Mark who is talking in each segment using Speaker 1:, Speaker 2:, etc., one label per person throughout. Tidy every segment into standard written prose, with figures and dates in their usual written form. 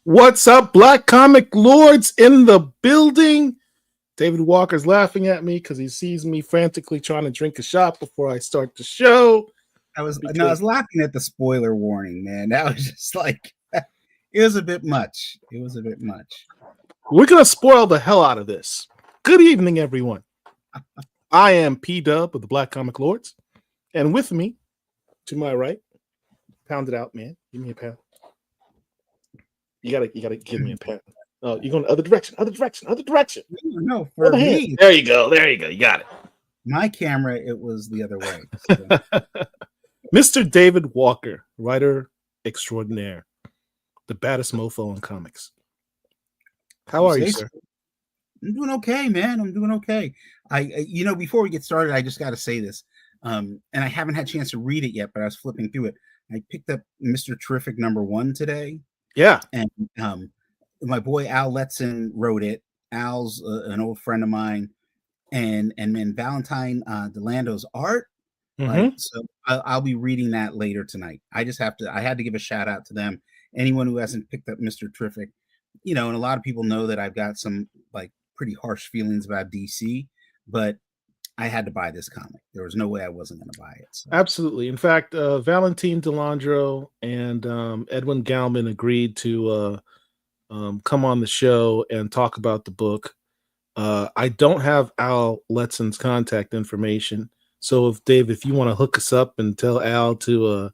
Speaker 1: What's up, Black Comic Lords in the building? David Walker's laughing at me because he sees me frantically trying to drink a shot before I start the show.
Speaker 2: I was laughing at the spoiler warning, man. That was just like it was a bit much. It was a bit much.
Speaker 1: We're gonna spoil the hell out of this. Good evening, everyone. I am P Dub of the Black Comic Lords, and with me, to my right, pound it out, man. Give me a pound. You gotta give me a pound. Oh, you're going the other direction.
Speaker 2: No, for me,
Speaker 1: there you go. You got it.
Speaker 2: My camera, it was the other way. So.
Speaker 1: Mr. David Walker, writer extraordinaire, the baddest mofo in comics. How are you, sir?
Speaker 2: I'm doing okay, man. I'm doing okay. Before we get started, I just got to say this, and I haven't had a chance to read it yet, but I was flipping through it. I picked up Mr. Terrific number 1 today.
Speaker 1: Yeah,
Speaker 2: and my boy Al Letson wrote it. Al's an old friend of mine, and then Valentine Delando's art.
Speaker 1: Mm-hmm.
Speaker 2: So I'll be reading that later tonight. I had to give a shout out to them. Anyone who hasn't picked up Mr. Terrific, and a lot of people know that I've got some like pretty harsh feelings about DC, but I had to buy this comic. There was no way I wasn't going to buy it. So.
Speaker 1: Absolutely. In fact, Valentine Delandro and Edwin Galman agreed to come on the show and talk about the book. I don't have Al Letson's contact information. So if you want to hook us up and tell Al to,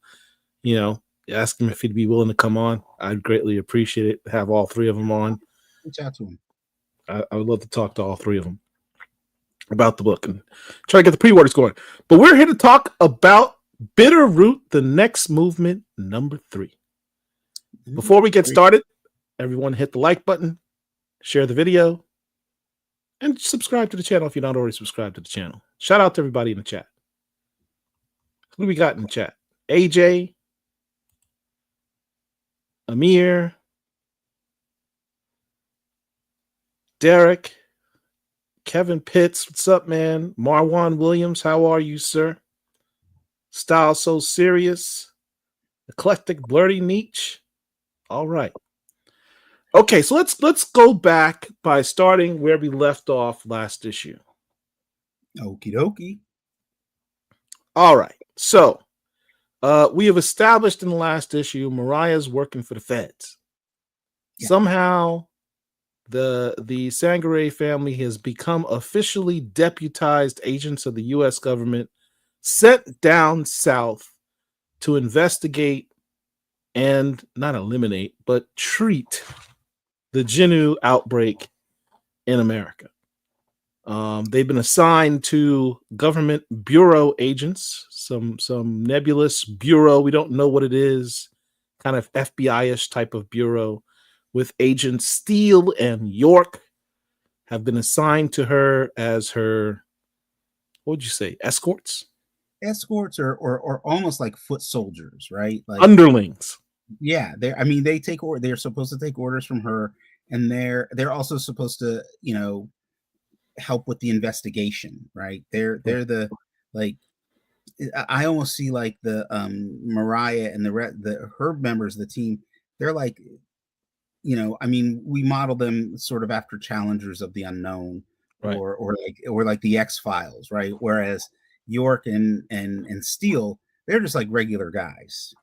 Speaker 1: ask him if he'd be willing to come on, I'd greatly appreciate it. Have all three of them on.
Speaker 2: Reach out to him.
Speaker 1: I would love to talk to all three of them about the book and try to get the pre-orders going. But we're here to talk about Bitterroot, the next movement, number 3. Before we get started, everyone hit the like button, share the video, and subscribe to the channel if you're not already subscribed to the channel. Shout out to everybody in the chat. Who do we got in the chat? AJ, Amir, Derek, Kevin Pitts, what's up, man? Marwan Williams, how are you, sir? Style So Serious, Eclectic Blurty Niche. All right. Okay, so let's go back by starting where we left off last issue.
Speaker 2: Okie dokie.
Speaker 1: All right. So we have established in the last issue Mariah's working for the feds. Yeah. Somehow the Sangare family has become officially deputized agents of the U.S. government sent down south to investigate and not eliminate, but treat the Jinoo outbreak in America. They've been assigned to government bureau agents, some nebulous bureau. We don't know what it is, kind of FBI-ish type of bureau, with agents Steele and York have been assigned to her as her, what would you say, escorts?
Speaker 2: Escorts or almost like foot soldiers, right? Like
Speaker 1: underlings.
Speaker 2: Yeah, they're supposed to take orders from her, and they're also supposed to, help with the investigation, right? They're the, like, I almost see like the Mariah and her members of the team, they're like, we model them sort of after challengers of the unknown, right? or like the X-Files, right? Whereas York and Steele, they're just like regular guys.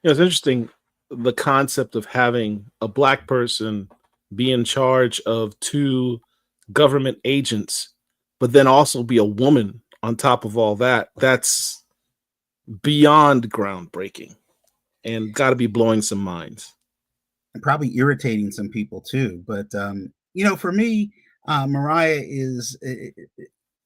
Speaker 1: It's interesting, the concept of having a black person be in charge of 2 government agents, but then also be a woman on top of all that. That's beyond groundbreaking and got to be blowing some minds.
Speaker 2: And probably irritating some people too. But, for me, Mariah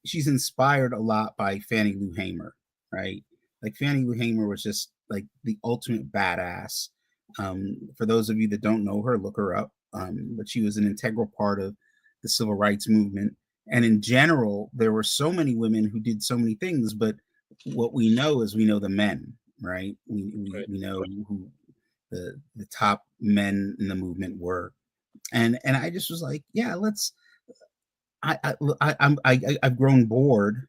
Speaker 2: she's inspired a lot by Fannie Lou Hamer, right? Like Fannie Lou Hamer was just like the ultimate badass. For those of you that don't know her, look her up. But she was an integral part of the civil rights movement. And in general, there were so many women who did so many things, but what we know is we know the men, right? We know who the top men in the movement were. And I just was like, yeah, I've grown bored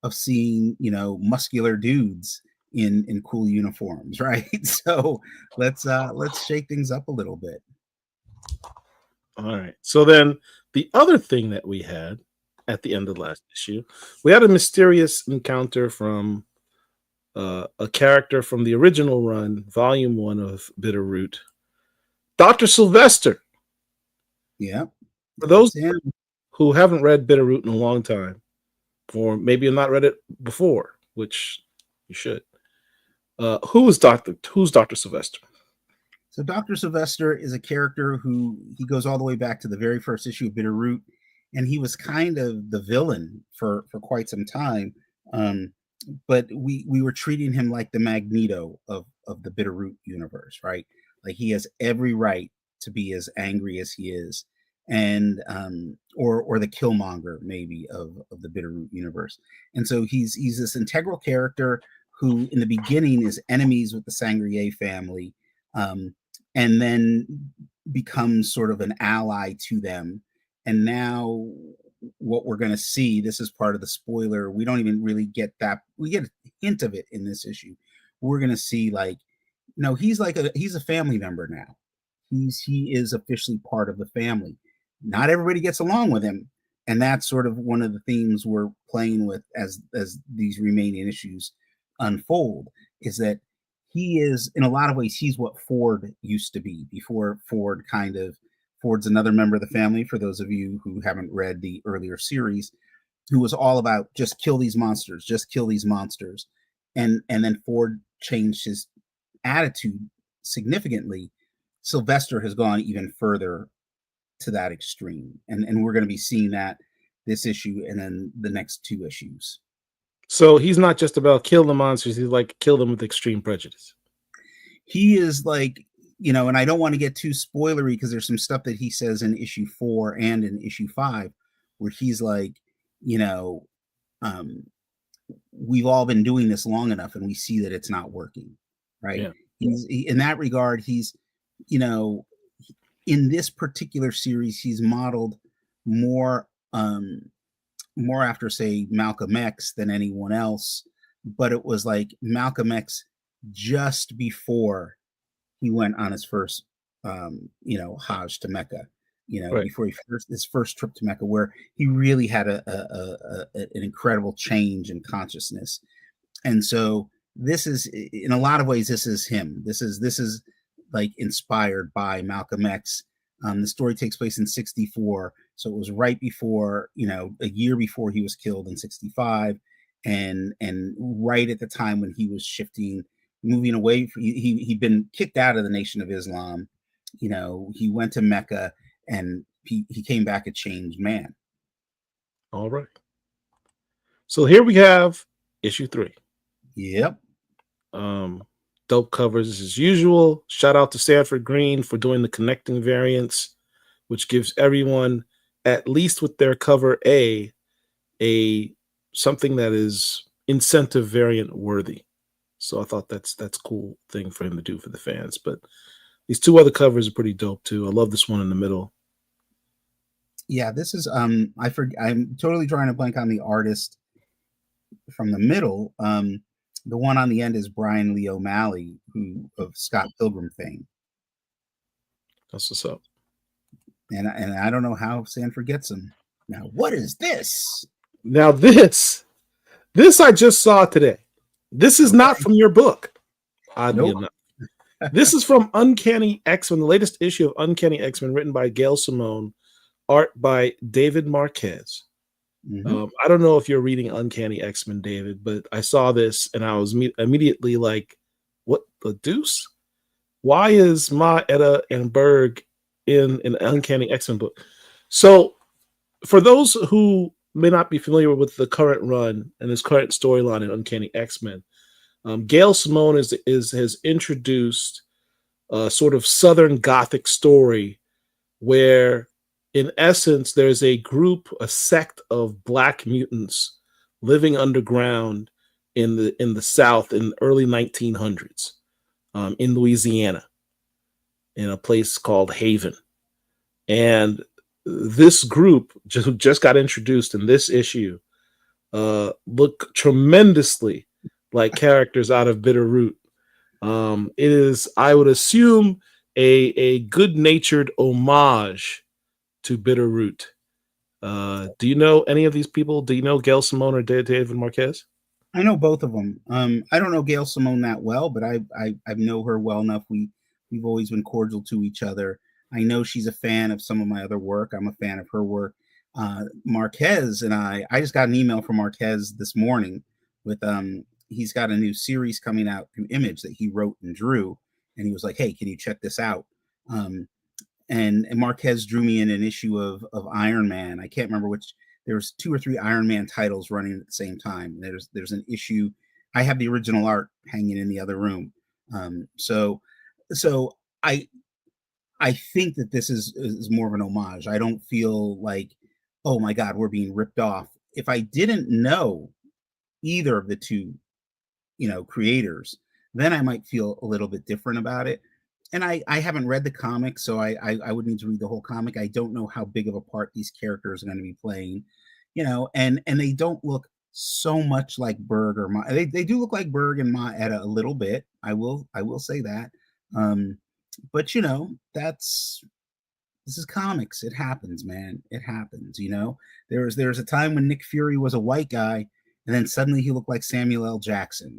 Speaker 2: of seeing, muscular dudes in cool uniforms, right? So let's shake things up a little bit.
Speaker 1: All right. So then the other thing that we had at the end of the last issue, we had a mysterious encounter from a character from the original run, Volume 1 of Bitterroot, Dr. Sylvester.
Speaker 2: Yeah.
Speaker 1: For those who haven't read Bitterroot in a long time, or maybe have not read it before, which you should, who's Dr. Sylvester?
Speaker 2: So Dr. Sylvester is a character who he goes all the way back to the very first issue of Bitterroot, and he was kind of the villain for quite some time. But we were treating him like the Magneto of the Bitterroot universe, right? Like he has every right to be as angry as he is, and or the Killmonger maybe of the Bitterroot universe. And so he's this integral character who in the beginning is enemies with the Sangrier family, and then becomes sort of an ally to them. And now what we're going to see, this is part of the spoiler, we don't even really get that, we get a hint of it in this issue. We're going to see, like, no, he's a family member now. He is officially part of the family. Not everybody gets along with him, and that's sort of one of the themes we're playing with as these remaining issues unfold, is that he is, in a lot of ways, he's what Ford used to be before Ford's another member of the family, for those of you who haven't read the earlier series, who was all about just kill these monsters, and then Ford changed his attitude significantly. Sylvester has gone even further to that extreme, and we're going to be seeing that this issue and then the next two issues.
Speaker 1: So he's not just about kill the monsters, he's like kill them with extreme prejudice.
Speaker 2: He is like, and I don't want to get too spoilery because there's some stuff that he says in issue 4 and in issue 5 where he's like, we've all been doing this long enough and we see that it's not working, right? Yeah. In that regard, he's, in this particular series, he's modeled more after, say, Malcolm X than anyone else, but it was like Malcolm X just before he went on his first, Hajj to Mecca, right, before his first trip to Mecca, where he really had an incredible change in consciousness. And so this is, in a lot of ways, this is him. This is like inspired by Malcolm X. The story takes place in 1964. So it was right before, a year before he was killed in 1965, and right at the time when he was moving away. He'd been kicked out of the Nation of Islam. He went to Mecca, and he came back a changed man.
Speaker 1: All right. So here we have issue 3.
Speaker 2: Yep.
Speaker 1: Dope covers as usual. Shout out to Sanford Green for doing the connecting variants, which gives everyone, at least with their cover A something that is incentive variant worthy. So I thought that's a cool thing for him to do for the fans. But these two other covers are pretty dope too. I love this one in the middle.
Speaker 2: Yeah, this is I'm totally drawing a blank on the artist from the middle. The one on the end is Brian Lee O'Malley, who of Scott Pilgrim fame.
Speaker 1: That's what's up.
Speaker 2: And I don't know how Sanford gets him. Now, what is this?
Speaker 1: Now this I just saw today. This is not from your book, oddly enough. This is from Uncanny X-Men, the latest issue of Uncanny X-Men, written by Gail Simone, art by David Marquez. Mm-hmm. I don't know if you're reading Uncanny X-Men, David, but I saw this and I was immediately like, what the deuce? Why is Ma, Etta, and Berg in an Uncanny X-Men book? So for those who may not be familiar with the current run and this current storyline in Uncanny X-Men, Gail Simone has introduced a sort of Southern Gothic story where, in essence, there's a sect of Black mutants living underground in the South in the early 1900s, in Louisiana, in a place called Haven. And this group just got introduced in this issue, look tremendously like characters out of Bitterroot. It is, I would assume, a good-natured homage to Bitterroot. Do you know any of these people? Do you know Gail Simone or David Marquez?
Speaker 2: I know both of them. I don't know Gail Simone that well, but I know her well enough. We've always been cordial to each other. I know she's a fan of some of my other work. I'm a fan of her work. Marquez and I just got an email from Marquez this morning with he's got a new series coming out through Image that he wrote and drew, and he was like, "Hey, can you check this out?" And Marquez drew me in an issue of Iron Man. I can't remember which. There's 2 or 3 Iron Man titles running at the same time. There's an issue. I have the original art hanging in the other room. So I think that this is more of an homage. I don't feel like, oh my God, we're being ripped off. If I didn't know either of the two, creators, then I might feel a little bit different about it. And I haven't read the comic, so I would need to read the whole comic. I don't know how big of a part these characters are going to be playing, and they don't look so much like Berg or Ma. They do look like Berg and Ma Etta a little bit. I will say that. But this is comics. It happens, man. It happens. There's a time when Nick Fury was a white guy, and then suddenly he looked like Samuel L. Jackson,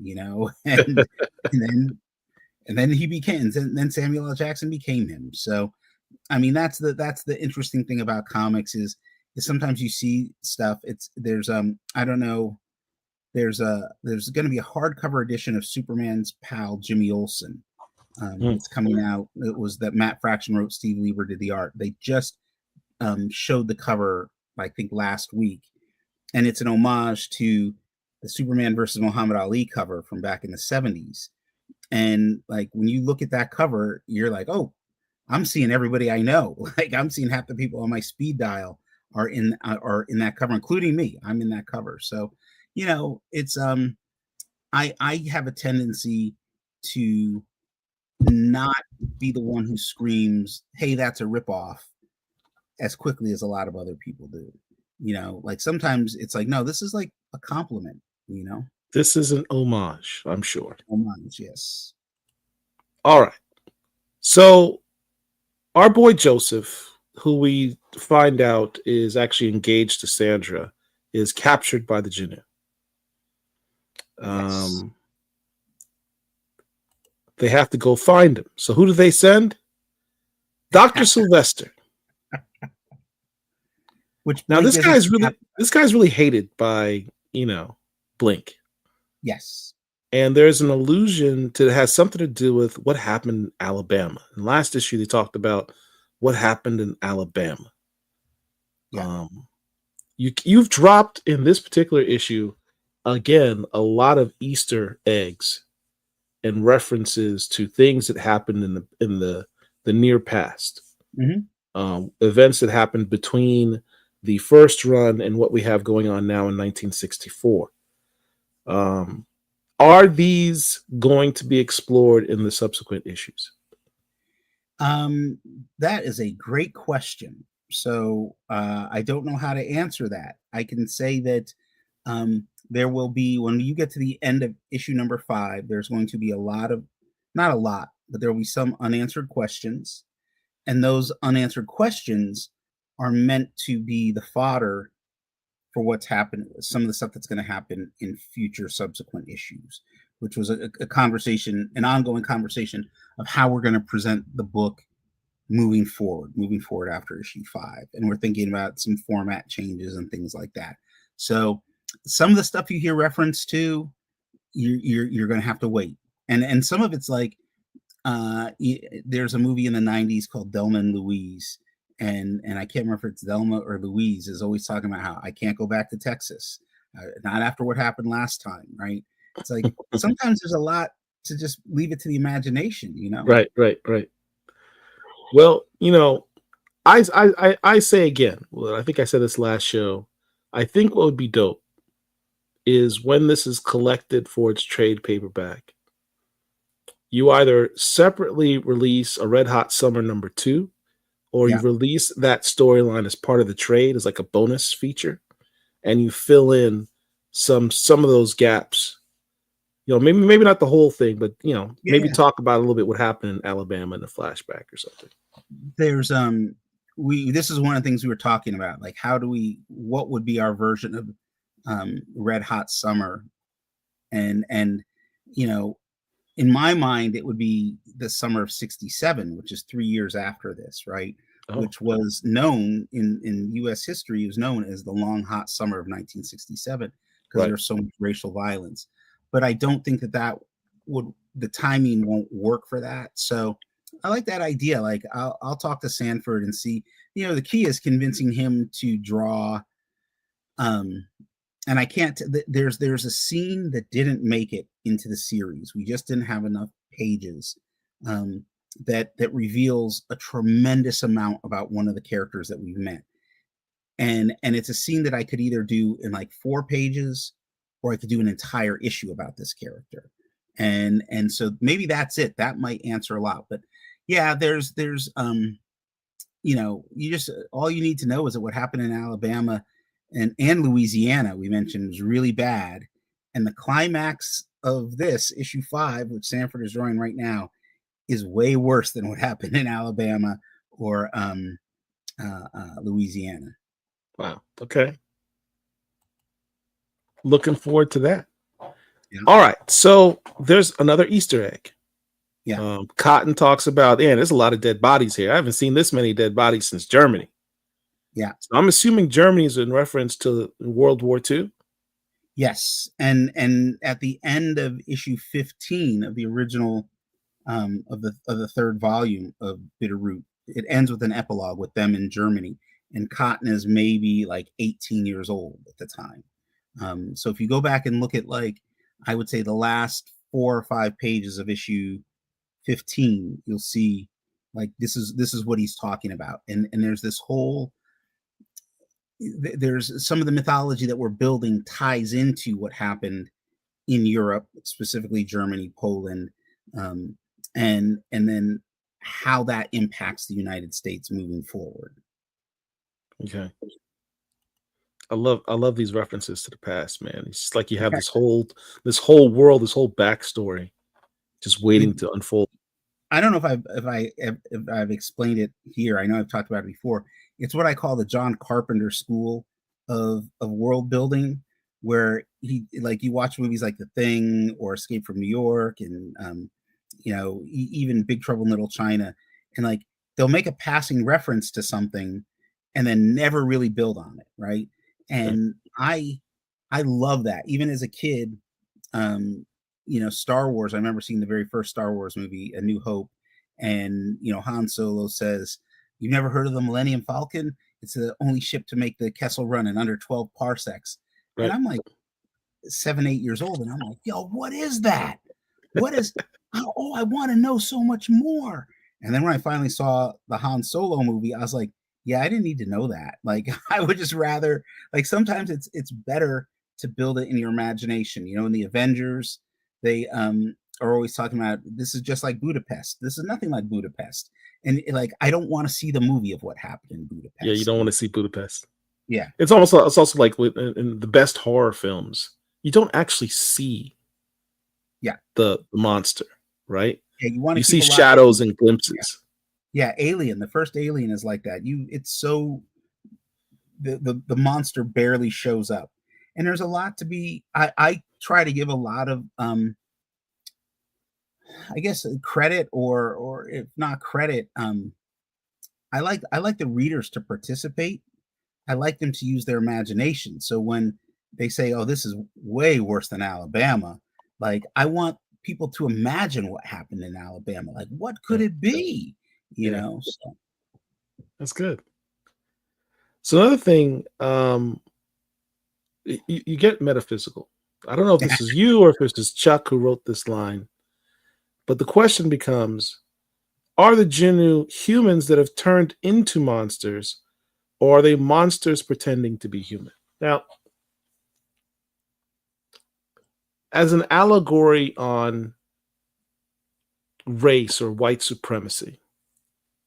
Speaker 2: and then he became, and then Samuel L. Jackson became him. So, I mean, that's the interesting thing about comics is sometimes you see stuff. There's I don't know. There's going to be a hardcover edition of Superman's pal Jimmy Olsen. It's coming out. It was that Matt Fraction wrote. Steve Lieber did the art. They just showed the cover, I think, last week, and it's an homage to the Superman versus Muhammad Ali cover from back in the 70s. And like when you look at that cover, you're like, oh, I'm seeing everybody I know. Like I'm seeing half the people on my speed dial are in that cover, including me. I'm in that cover. So, it's I have a tendency to not be the one who screams, hey, that's a ripoff, as quickly as a lot of other people do. Like sometimes it's like, no, this is like a compliment,
Speaker 1: This is an homage, I'm sure.
Speaker 2: Homage, yes.
Speaker 1: All right. So our boy Joseph, who we find out is actually engaged to Sandra, is captured by the Jinoo.
Speaker 2: Yes.
Speaker 1: They have to go find him. So who do they send? Dr. Sylvester.
Speaker 2: Which
Speaker 1: now this guy's really hated by, Blink.
Speaker 2: Yes.
Speaker 1: And there's an allusion to it has something to do with what happened in Alabama. In last issue, they talked about what happened in Alabama.
Speaker 2: Yeah.
Speaker 1: You've dropped in this particular issue, again, a lot of Easter eggs and references to things that happened in the near past.
Speaker 2: Mm-hmm.
Speaker 1: Events that happened between the first run and what we have going on now in 1964. Are these going to be explored in the subsequent issues?
Speaker 2: That is a great question. So I don't know how to answer that. I can say that there will be, when you get to the end of issue number 5, there's going to be not a lot, but there will be some unanswered questions. And those unanswered questions are meant to be the fodder for what's happened, some of the stuff that's going to happen in future subsequent issues, which was a conversation, an ongoing conversation of how we're going to present the book moving forward after issue 5. And we're thinking about some format changes and things like that. So some of the stuff you hear reference to, you're going to have to wait. And some of it's like, there's a movie in the 90s called Delma and Louise. And I can't remember if it's Delma or Louise is always talking about how I can't go back to Texas, not after what happened last time, right? It's like sometimes there's a lot to just leave it to the imagination,
Speaker 1: Right. Well, I say again, well, I think I said this last show. I think what would be dope is when this is collected for its trade paperback, you either separately release a Red Hot Summer #2, or you release that storyline as part of the trade as like a bonus feature, and you fill in some of those gaps maybe not the whole thing, but maybe
Speaker 2: Yeah.
Speaker 1: talk about a little bit what happened in Alabama in a flashback or something.
Speaker 2: There's this is one of the things we were talking about, like what would be our version of Red Hot Summer, and in my mind it would be the summer of 67, which is 3 years after this, right?
Speaker 1: Oh,
Speaker 2: Which was known in US history, was known as the long hot summer of 1967, because
Speaker 1: right.
Speaker 2: there's so much racial violence. But I don't think the timing won't work for that. So I like that idea. Like I'll talk to Sanford and see, the key is convincing him to draw. And I can't, there's a scene that didn't make it into the series. We just didn't have enough pages that reveals a tremendous amount about one of the characters that we've met. And it's a scene that I could either do in like 4 pages, or I could do an entire issue about this character. And so maybe that's it. That might answer a lot. But yeah, there's you just, all you need to know is that what happened in Alabama and Louisiana, we mentioned, was really bad. And the climax of this issue 5, which Sanford is drawing right now, is way worse than what happened in Alabama or Louisiana.
Speaker 1: Wow. Okay. Looking forward to that.
Speaker 2: Yeah.
Speaker 1: All right. So there's another Easter egg.
Speaker 2: Yeah.
Speaker 1: Cotton talks about, there's a lot of dead bodies here. I haven't seen this many dead bodies since Germany.
Speaker 2: Yeah.
Speaker 1: So I'm assuming Germany is in reference to World War II.
Speaker 2: Yes. And at the end of issue 15 of the original of the 3rd volume of Bitterroot, it ends with an epilogue with them in Germany, and Cotton is maybe like 18 years old at the time. So if you go back and look at, like, I would say the last 4 or 5 pages of issue 15, you'll see, like, this is what he's talking about. And there's this whole, there's some of the mythology that we're building ties into what happened in Europe, specifically Germany, Poland, and then how that impacts the United States moving forward.
Speaker 1: Okay. I love these references to the past, man. It's just like you have this whole world, this whole backstory just waiting to unfold.
Speaker 2: I don't know if I've explained it here. I know I've talked about it before. It's what I call the John Carpenter school of world building, where you watch movies like The Thing or Escape from New York, and even Big Trouble in Little China, and like they'll make a passing reference to something and then never really build on it, right? And I love that. Even as a kid, Star Wars, I remember seeing the very first Star Wars movie, A New Hope, and Han Solo says, "You've never heard of the Millennium Falcon? It's the only ship to make the Kessel Run in under 12 parsecs." Right. And I'm like 7, 8 years old, and I'm like, "Yo, what is that? What is? Oh, I want to know so much more." And then when I finally saw the Han Solo movie, I was like, "Yeah, I didn't need to know that. Like, I would just rather, like, sometimes it's better to build it in your imagination." In the Avengers, they are always talking about, this is just like Budapest. This is nothing like Budapest. And like, I don't want to see the movie of what happened in Budapest.
Speaker 1: Yeah, you don't want to see Budapest.
Speaker 2: Yeah.
Speaker 1: It's also like in the best horror films, you don't actually see the monster, right?
Speaker 2: Yeah,
Speaker 1: you see shadows and glimpses.
Speaker 2: Yeah, Alien, the first Alien is like that. It's so, the monster barely shows up. And there's a lot to be, I try to give a lot of I guess credit, or if not credit, I like the readers to participate. I like them to use their imagination. So when they say, "Oh, this is way worse than Alabama," like, I want people to imagine what happened in Alabama. Like, what could it be? So.
Speaker 1: That's good. So another thing, you get metaphysical. I don't know if this is you or if this is Chuck who wrote this line, but the question becomes, are the Jinoo humans that have turned into monsters, or are they monsters pretending to be human? Now, as an allegory on race or white supremacy,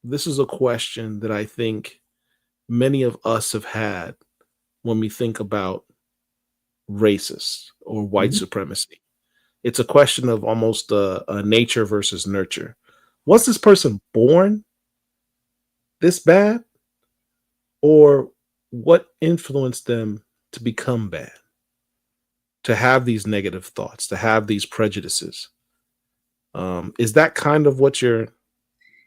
Speaker 1: this is a question that I think many of us have had when we think about racist or white supremacy. it's a question of almost a nature versus nurture. Was this person born this bad, or what influenced them to become bad, to have these negative thoughts, to have these prejudices? Is that kind of what you're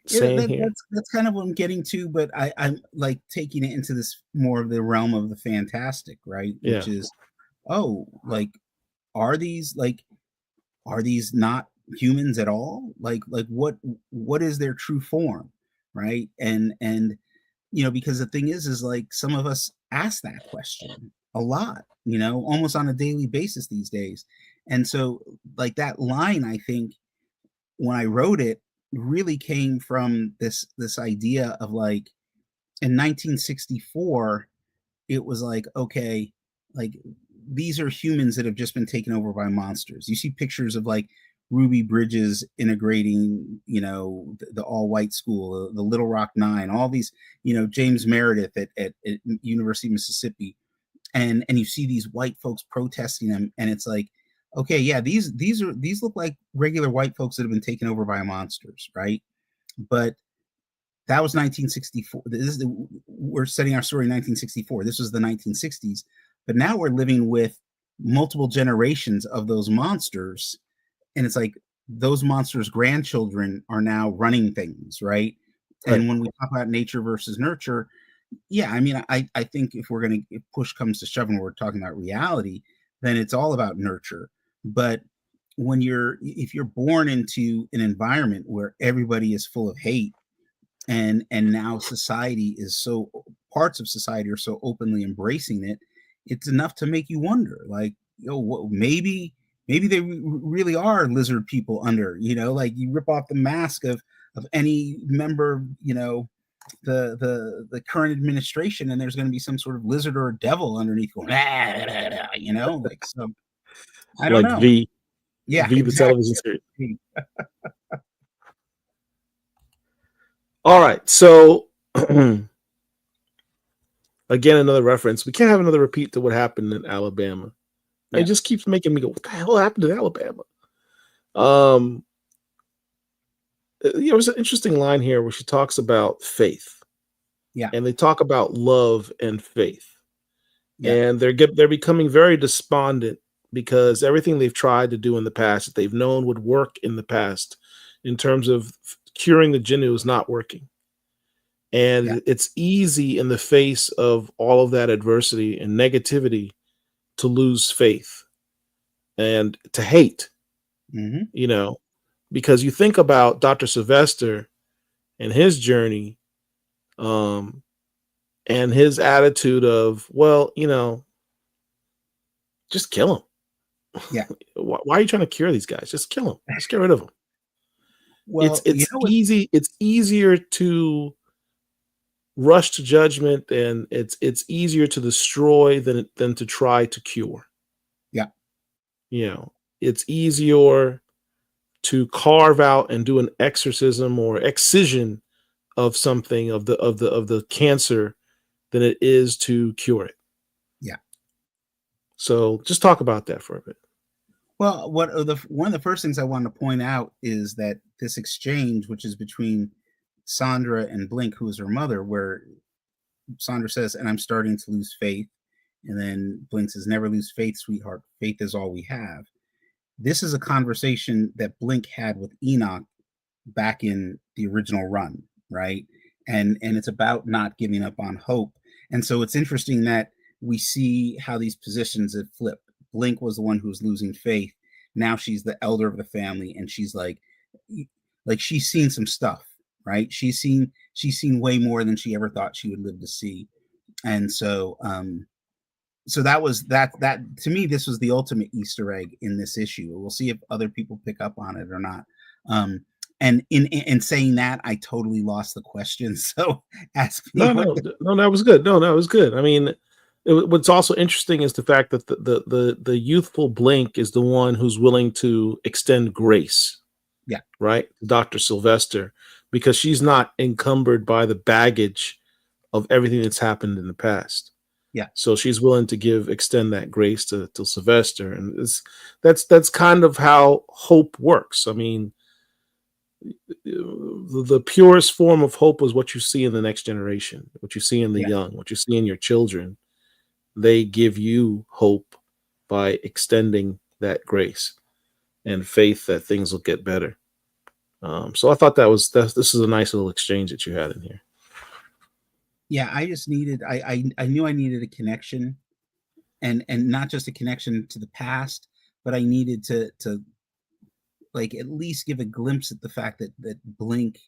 Speaker 2: Yeah,
Speaker 1: saying here?
Speaker 2: that's kind of what I'm getting to, but I'm like taking it into this more of the realm of the fantastic, right?
Speaker 1: Yeah.
Speaker 2: Which is, oh, like, are these like are these not humans at all? Like what is their true form, right? And because the thing is like some of us ask that question a lot, almost on a daily basis these days. And so like that line, I think when I wrote it, really came from this idea of like in 1964, it was like, okay, like these are humans that have just been taken over by monsters. You see pictures of like Ruby Bridges integrating, the all white school, the Little Rock Nine, all these, James Meredith at University of Mississippi, and you see these white folks protesting them, and it's like, okay, yeah, these look like regular white folks that have been taken over by monsters, right? But that was 1964. We're setting our story in 1964. This was the 1960s, but now we're living with multiple generations of those monsters, and it's like those monsters' grandchildren are now running things, right?
Speaker 1: Right.
Speaker 2: And when we talk about nature versus nurture, yeah, I mean, I think if push comes to shove and we're talking about reality, then it's all about nurture. But if you're born into an environment where everybody is full of hate, and now society is so parts of society are so openly embracing it, it's enough to make you wonder, like, maybe they really are lizard people under, like you rip off the mask of any member, the current administration, and there's going to be some sort of lizard or a devil underneath going, like, so I don't
Speaker 1: Like
Speaker 2: know. Yeah,
Speaker 1: V the
Speaker 2: exactly.
Speaker 1: television series. All right. So again, another reference. We can't have another repeat to what happened in Alabama.
Speaker 2: Yeah.
Speaker 1: It just keeps making me go, what the hell happened in Alabama? There was an interesting line here where she talks about faith.
Speaker 2: Yeah.
Speaker 1: And they talk about love and faith.
Speaker 2: Yeah.
Speaker 1: And they're becoming very despondent because everything they've tried to do in the past that they've known would work in the past in terms of curing the Jinoo is not working.
Speaker 2: Yeah.
Speaker 1: And it's easy in the face of all of that adversity and negativity to lose faith and to hate,
Speaker 2: Mm-hmm.
Speaker 1: because you think about Dr. Sylvester and his journey, and his attitude of, well, just kill him.
Speaker 2: Yeah.
Speaker 1: Why are you trying to cure these guys? Just kill them. Just get rid of them.
Speaker 2: Well,
Speaker 1: It's easy. It's easier to rush to judgment, and it's easier to destroy than to try to cure.
Speaker 2: Yeah.
Speaker 1: It's easier to carve out and do an exorcism or excision of something of the cancer than it is to cure it.
Speaker 2: Yeah.
Speaker 1: So just talk about that for a bit.
Speaker 2: Well, one of the first things I want to point out is that this exchange, which is between Sandra and Blink, who is her mother, where Sandra says, "And I'm starting to lose faith," and then Blink says, "Never lose faith, sweetheart. Faith is all we have." This is a conversation that Blink had with Enoch back in the original run, right? And it's about not giving up on hope. And so it's interesting that we see how these positions have flipped. Blink was the one who was losing faith. Now she's the elder of the family, and she's like she's seen some stuff, right? She's seen way more than she ever thought she would live to see. And so so that was that to me, this was the ultimate Easter egg in this issue. We'll see if other people pick up on it or not. And in saying that, I totally lost the question. So ask me.
Speaker 1: No, that was good. No, that was good. I mean, what's also interesting is the fact that the youthful Blink is the one who's willing to extend grace.
Speaker 2: Yeah.
Speaker 1: Right. Dr. Sylvester, because she's not encumbered by the baggage of everything that's happened in the past.
Speaker 2: Yeah.
Speaker 1: So she's willing to extend that grace to Sylvester, and that's kind of how hope works. I mean, the purest form of hope is what you see in the next generation, what you see in the young, what you see in your children. They give you hope by extending that grace and faith that things will get better. So I thought this is a nice little exchange that you had in here.
Speaker 2: Yeah, I just needed. I knew I needed a connection, and not just a connection to the past, but I needed to like at least give a glimpse at the fact that Blink,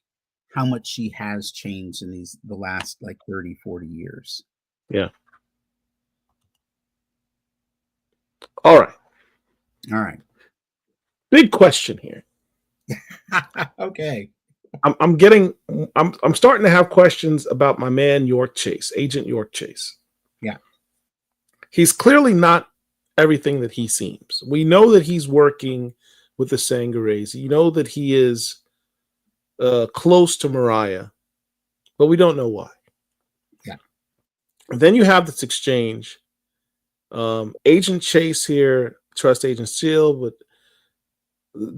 Speaker 2: how much she has changed in the last like 30, 40 years.
Speaker 1: Yeah. All right. Big question here.
Speaker 2: Okay.
Speaker 1: I'm starting to have questions about my man York Chase, Agent York Chase.
Speaker 2: Yeah.
Speaker 1: He's clearly not everything that he seems. We know that he's working with the Sangares. You know that he is close to Mariah, but we don't know why.
Speaker 2: Yeah.
Speaker 1: And then you have this exchange. Agent Chase here trusts Agent Seal, but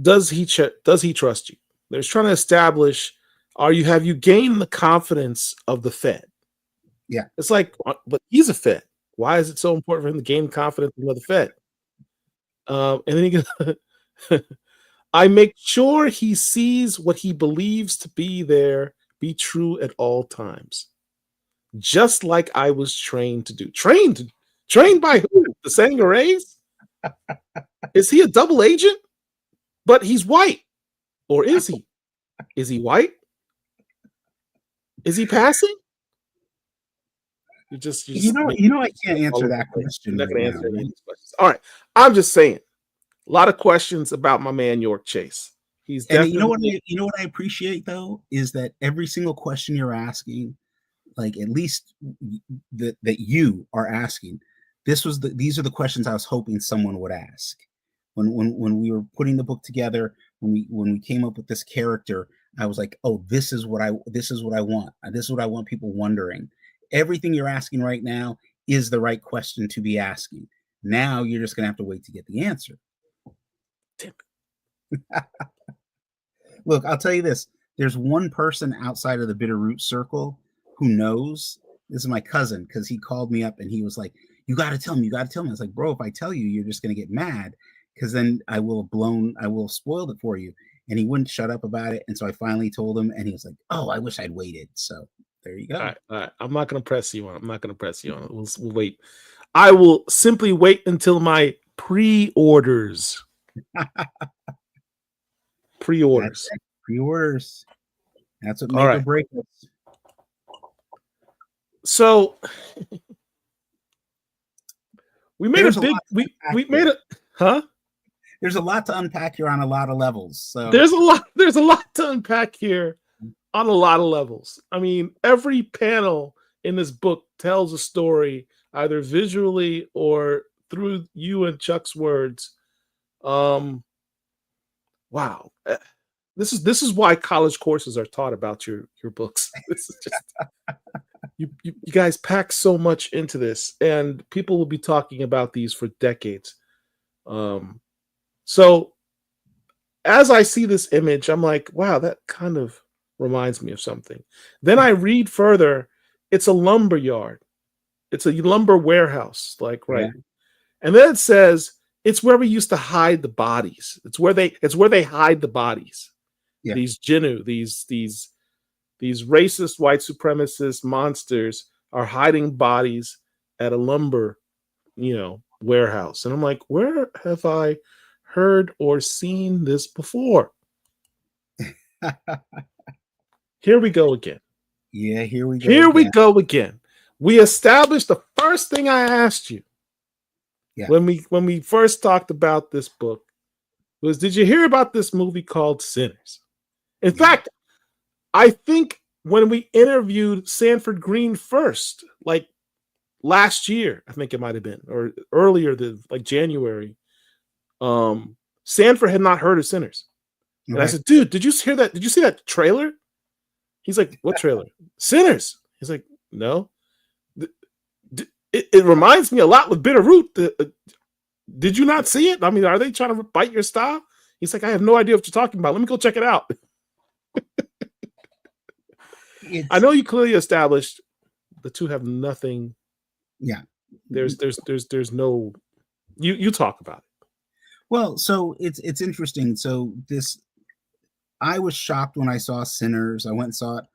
Speaker 1: does he trust you? They're trying to establish, have you gained the confidence of the Fed?
Speaker 2: Yeah.
Speaker 1: It's like, but he's a Fed. Why is it so important for him to gain confidence in the Fed? And then he goes, I make sure he sees what he believes to be true at all times. Just like I was trained to do. Trained by who? The Sangares? Is he a double agent? But he's white. Or is he? Is he white? Is he passing?
Speaker 2: You know, I can't answer that question.
Speaker 1: Not going to answer any of these questions. All right. I'm just saying. A lot of questions about my man York Chase. He's definitely.
Speaker 2: You know what I appreciate though is that every single question you're asking, like at least that you are asking, these are the questions I was hoping someone would ask. When we were putting the book together, when we came up with this character, I was like, oh, this is what I want. This is what I want people wondering. Everything you're asking right now is the right question to be asking. Now you're just gonna have to wait to get the answer. Look, I'll tell you this. There's one person outside of the Bitterroot circle who knows. This is my cousin, because he called me up and he was like, you got to tell me. I was like, bro, if I tell you, you're just going to get mad, because then I will have spoiled it for you. And he wouldn't shut up about it. And so I finally told him, and he was like, oh, I wish I'd waited. So there you go.
Speaker 1: All right. I'm not going to press you on it. We'll wait. I will simply wait until my pre-orders. Pre-orders.
Speaker 2: That's what make or break us.
Speaker 1: So we made
Speaker 2: There's a lot to unpack here on a lot of levels. So
Speaker 1: there's a lot to unpack here on a lot of levels. I mean, every panel in this book tells a story, either visually or through you and Chuck's words. Wow. This is why college courses are taught about your books. This is just you guys pack so much into this, and people will be talking about these for decades. So as I see this image, I'm like, wow, that kind of reminds me of something. Then I read further. It's a lumber yard. It's a lumber warehouse, like, right. Yeah. And then it says it's where we used to hide the bodies. It's where they hide the bodies. Yeah. These Jinoo, these racist white supremacist monsters are hiding bodies at a lumber, warehouse. And I'm like, where have I heard or seen this before? Here we go again.
Speaker 2: Yeah, here we go.
Speaker 1: We go again. We established the first thing I asked you. Yeah. When we first talked about this book was, did you hear about this movie called Sinners? In fact, I think when we interviewed Sanford Green first, like last year, I think it might have been, or earlier, like January, Sanford had not heard of Sinners. And I said, dude, did you hear that? Did you see that trailer? He's like, what trailer? Sinners. He's like, no. It reminds me a lot with Bitterroot. Did you not see it? I mean, are they trying to bite your style? He's like, I have no idea what you're talking about. Let me go check it out. I know you clearly established the two have nothing.
Speaker 2: Yeah.
Speaker 1: There's no. You talk about it.
Speaker 2: Well, so it's interesting. So I was shocked when I saw Sinners. I went and saw it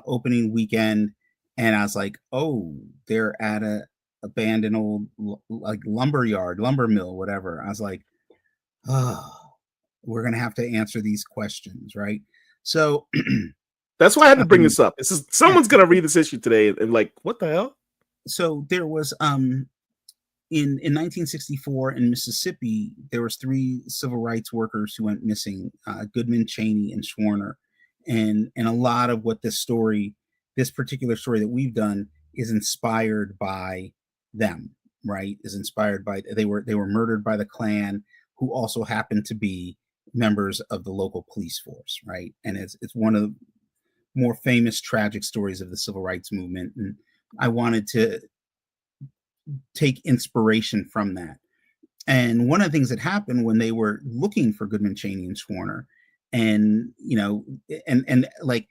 Speaker 2: opening weekend, and I was like, oh, they're at a abandoned old like lumber mill, whatever. I was like, oh, we're gonna have to answer these questions, right? So
Speaker 1: that's why I had to bring this up. This is someone's gonna read this issue today and like, what the hell?
Speaker 2: So there was in 1964 in Mississippi, there was 3 civil rights workers who went missing, Goodman, Cheney, and Schwerner. And a lot of what this particular story that we've done is inspired by them, right? Is inspired by, they were murdered by the Klan, who also happened to be members of the local police force, right? And it's one of the more famous tragic stories of the civil rights movement. And I wanted to take inspiration from that. And one of the things that happened when they were looking for Goodman, Cheney, and Schwerner, and and like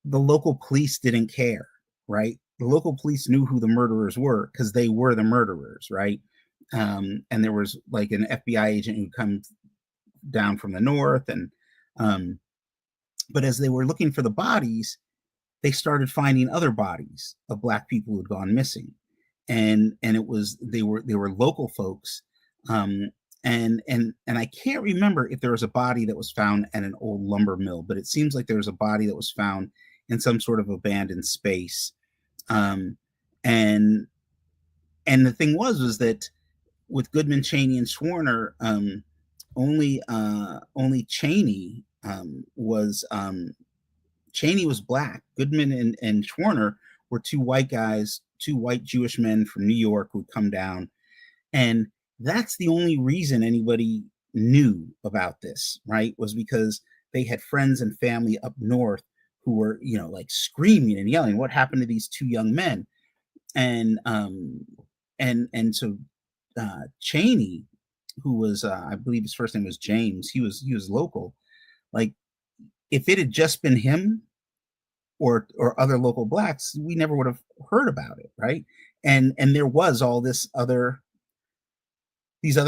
Speaker 2: the local police didn't care, right? The local police knew who the murderers were because they were the murderers, right? And there was like an FBI agent who comes down from the north, and but as they were looking for the bodies, they started finding other bodies of Black people who had gone missing. And it was they were local folks, and I can't remember if there was a body that was found at an old lumber mill, but it seems like there was a body that was found in some sort of abandoned space, and the thing was that with Goodman, Cheney, and Schwerner, only Cheney was Black. Goodman and Schwerner were 2 white guys, 2 white Jewish men from New York who'd come down. And that's the only reason anybody knew about this, right? Was because they had friends and family up north who were, like screaming and yelling, what happened to these 2 young men? And so Cheney, who was, I believe his first name was James, he was local. Like, if it had just been him, or other local Blacks, we never would have heard about it, right? And there was all these other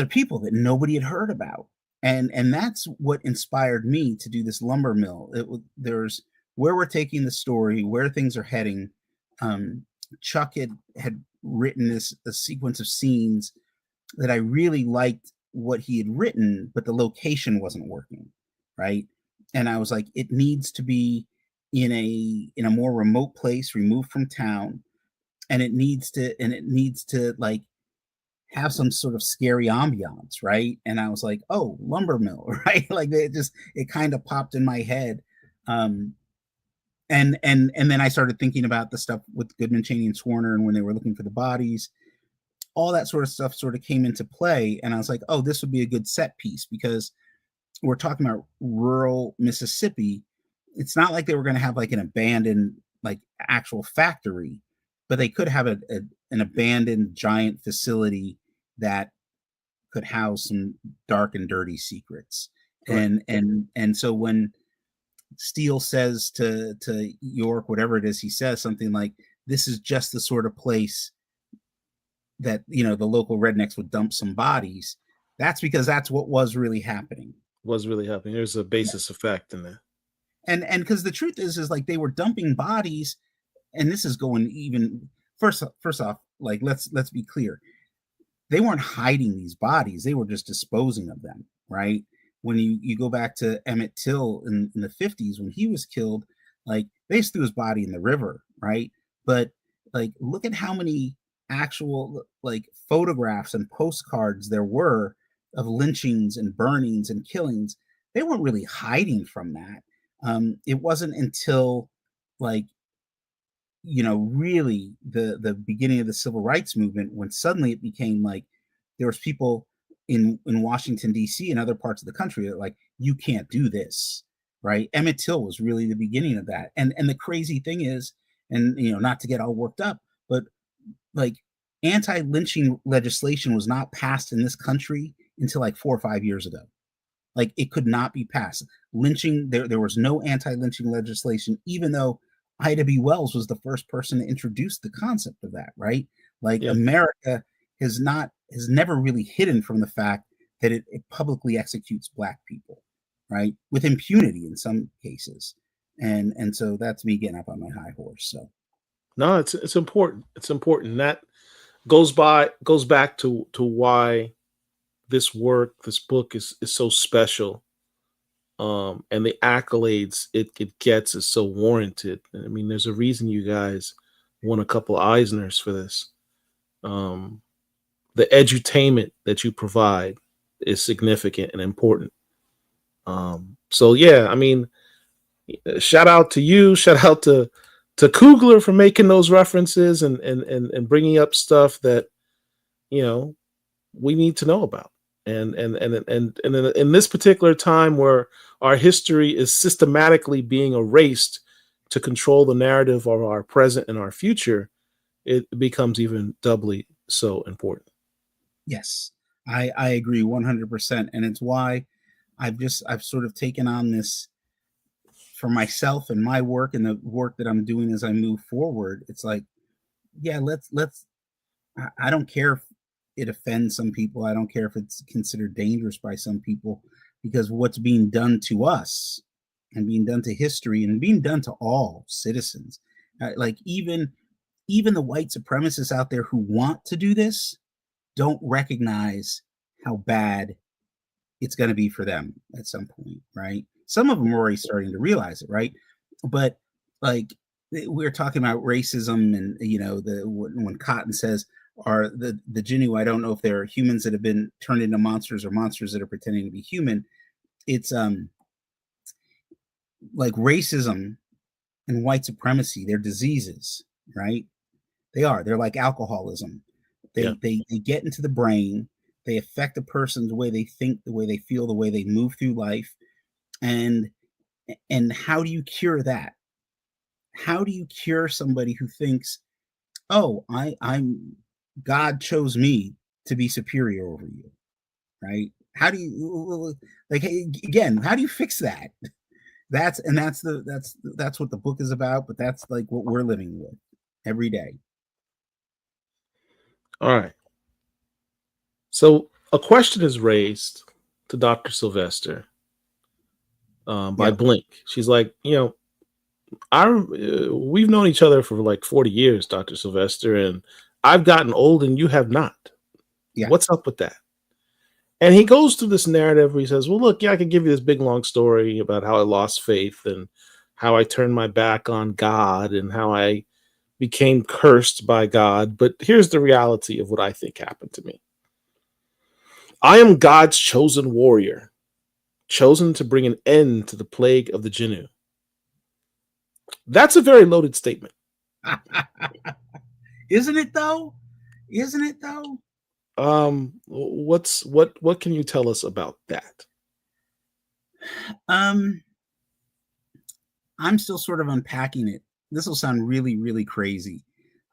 Speaker 2: people that nobody had heard about, and that's what inspired me to do this lumber mill. There's where we're taking the story, where things are heading. Chuck had written a sequence of scenes that I really liked what he had written, but the location wasn't working, right? And I was like, it needs to be in a more remote place, removed from town, and it needs to like have some sort of scary ambiance, right? And I was like, oh, lumber mill, right? Like it kind of popped in my head. And then I started thinking about the stuff with Goodman, Cheney, and Schwerner, and when they were looking for the bodies, all that sort of stuff sort of came into play. And I was like, oh, this would be a good set piece, because we're talking about rural Mississippi. It's not like they were going to have like an abandoned, like actual factory, but they could have an abandoned giant facility that could house some dark and dirty secrets. Right. And so when Steele says to York, whatever it is, he says something like, this is just the sort of place that, the local rednecks would dump some bodies. That's because that's what was really happening.
Speaker 1: There's a basis effect in there.
Speaker 2: And because the truth is like they were dumping bodies, and this is going even first off, like let's be clear. They weren't hiding these bodies, they were just disposing of them, right? When you go back to Emmett Till in the 50s when he was killed, like they just threw his body in the river, right? But like look at how many actual like photographs and postcards there were of lynchings and burnings and killings. They weren't really hiding from that. It wasn't until like, really the beginning of the civil rights movement when suddenly it became like there was people in Washington, D.C. and other parts of the country that like, you can't do this, right? Emmett Till was really the beginning of that. And the crazy thing is, and not to get all worked up, but like anti-lynching legislation was not passed in this country until like 4 or 5 years ago. Like it could not be passed. Lynching, there was no anti-lynching legislation, even though Ida B. Wells was the first person to introduce the concept of that, right? Like
Speaker 1: Yeah.
Speaker 2: America has never really hidden from the fact that it publicly executes Black people, right? With impunity in some cases. And so that's me getting up on my high horse. So
Speaker 1: No, it's important. It's important. That goes back to why this book is so special. And the accolades it gets is so warranted. I mean, there's a reason you guys won a couple Eisners for this. The edutainment that you provide is significant and important. So yeah, I mean, shout out to you. Shout out to Kugler for making those references and bringing up stuff that we need to know about. And in this particular time where our history is systematically being erased to control the narrative of our present and our future, it becomes even doubly so important.
Speaker 2: yes, I agree 100%, and it's why I've sort of taken on this for myself and my work and the work that I'm doing as I move forward. It's like, yeah, let's I don't care if it offends some people. I don't care if it's considered dangerous by some people, because what's being done to us and being done to history and being done to all citizens, like even the white supremacists out there who want to do this don't recognize how bad it's going to be for them at some point, right? Some of them are already starting to realize it, right? But like we're talking about racism, and when Cotton says, "Are the Jinoo? I don't know if they're humans that have been turned into monsters or monsters that are pretending to be human." It's like racism and white supremacy. They're diseases, right? They're like alcoholism.
Speaker 1: Yeah.
Speaker 2: They get into the brain. They affect a person, the way they think, the way they feel, the way they move through life. And how do you cure that? How do you cure somebody who thinks, "Oh, I'm God chose me to be superior over you," right? How do you, like, again, how do you fix that? That's what the book is about, but that's like what we're living with every day.
Speaker 1: All right. So a question is raised to Dr. Sylvester by
Speaker 2: Yeah.
Speaker 1: Blink. She's like, we've known each other for like 40 years, Dr. Sylvester, and I've gotten old and you have not.
Speaker 2: Yeah.
Speaker 1: What's up with that? And he goes through this narrative where he says, well, look, yeah, I can give you this big long story about how I lost faith and how I turned my back on God and how I became cursed by God. But here's the reality of what I think happened to me. I am God's chosen warrior, chosen to bring an end to the plague of the Jinoo. That's a very loaded statement.
Speaker 2: Isn't it though? Isn't it though?
Speaker 1: What can you tell us about that?
Speaker 2: I'm still sort of unpacking it. This will sound really, really crazy.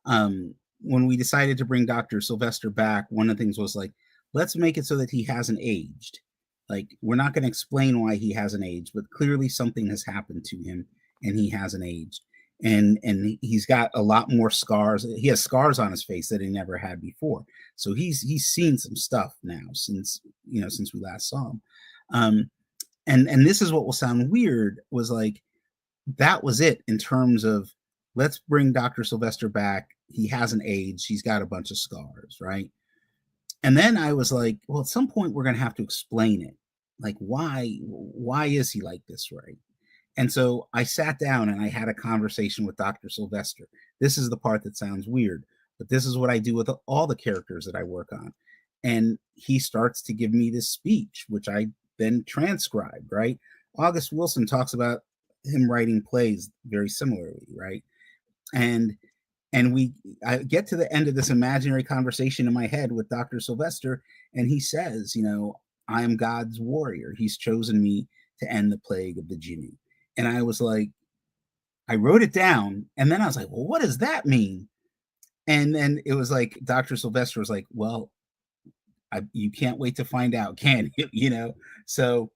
Speaker 2: When we decided to bring Dr. Sylvester back, one of the things was like, let's make it so that he hasn't aged. Like, we're not going to explain why he hasn't aged, but clearly something has happened to him and he hasn't aged. And he's got a lot more scars. He has scars on his face that he never had before. So he's seen some stuff now since we last saw him. And this is what will sound weird, was like, that was it in terms of, let's bring Dr. Sylvester back. He hasn't aged. He's got a bunch of scars, right? And then I was like, well, at some point we're going to have to explain it. Like, why is he like this, right? And so I sat down and I had a conversation with Dr. Sylvester. This is the part that sounds weird, but this is what I do with all the characters that I work on. And he starts to give me this speech, which I then transcribed, right? August Wilson talks about him writing plays very similarly, right? And I get to the end of this imaginary conversation in my head with Dr. Sylvester, and he says, I am God's warrior. He's chosen me to end the plague of the Jinoo. And I was like, I wrote it down, and then I was like, well, what does that mean? And then it was like Dr. Sylvester was like, well, you can't wait to find out, can you? You know, so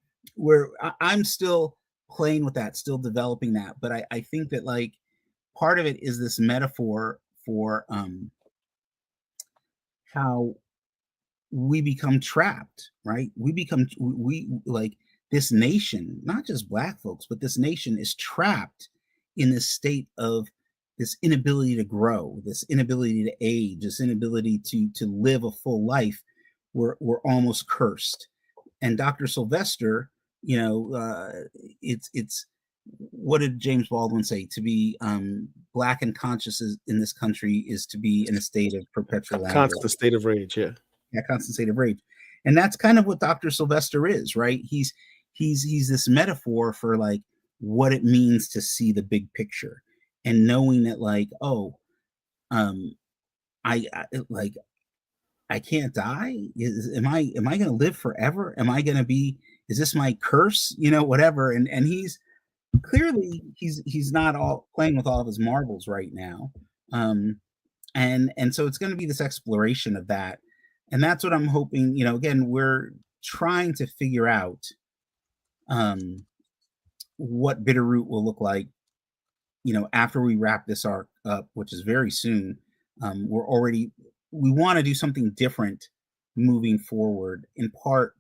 Speaker 2: I'm still playing with that, still developing that. But I think that like part of it is this metaphor for how we become trapped, right? We like this nation, not just Black folks, but this nation is trapped in this state of this inability to grow, this inability to age, this inability to live a full life. We're almost cursed. And Dr. Sylvester, you know, it's what did James Baldwin say? To be Black and conscious in this country is to be in a state of perpetual anger.
Speaker 1: Constant state of rage, yeah.
Speaker 2: Yeah, constant state of rage. And that's kind of what Dr. Sylvester is, right? He's this metaphor for like what it means to see the big picture and knowing that like, oh, I like I can't die. Am I going to live forever? Am I going to be? Is this my curse? You know, whatever. And he's clearly he's not all playing with all of his marbles right now. And so it's going to be this exploration of that, and that's what I'm hoping. You know, again, we're trying to figure out what Bitterroot will look like. You know, after we wrap this arc up, which is very soon. We want to do something different moving forward, in part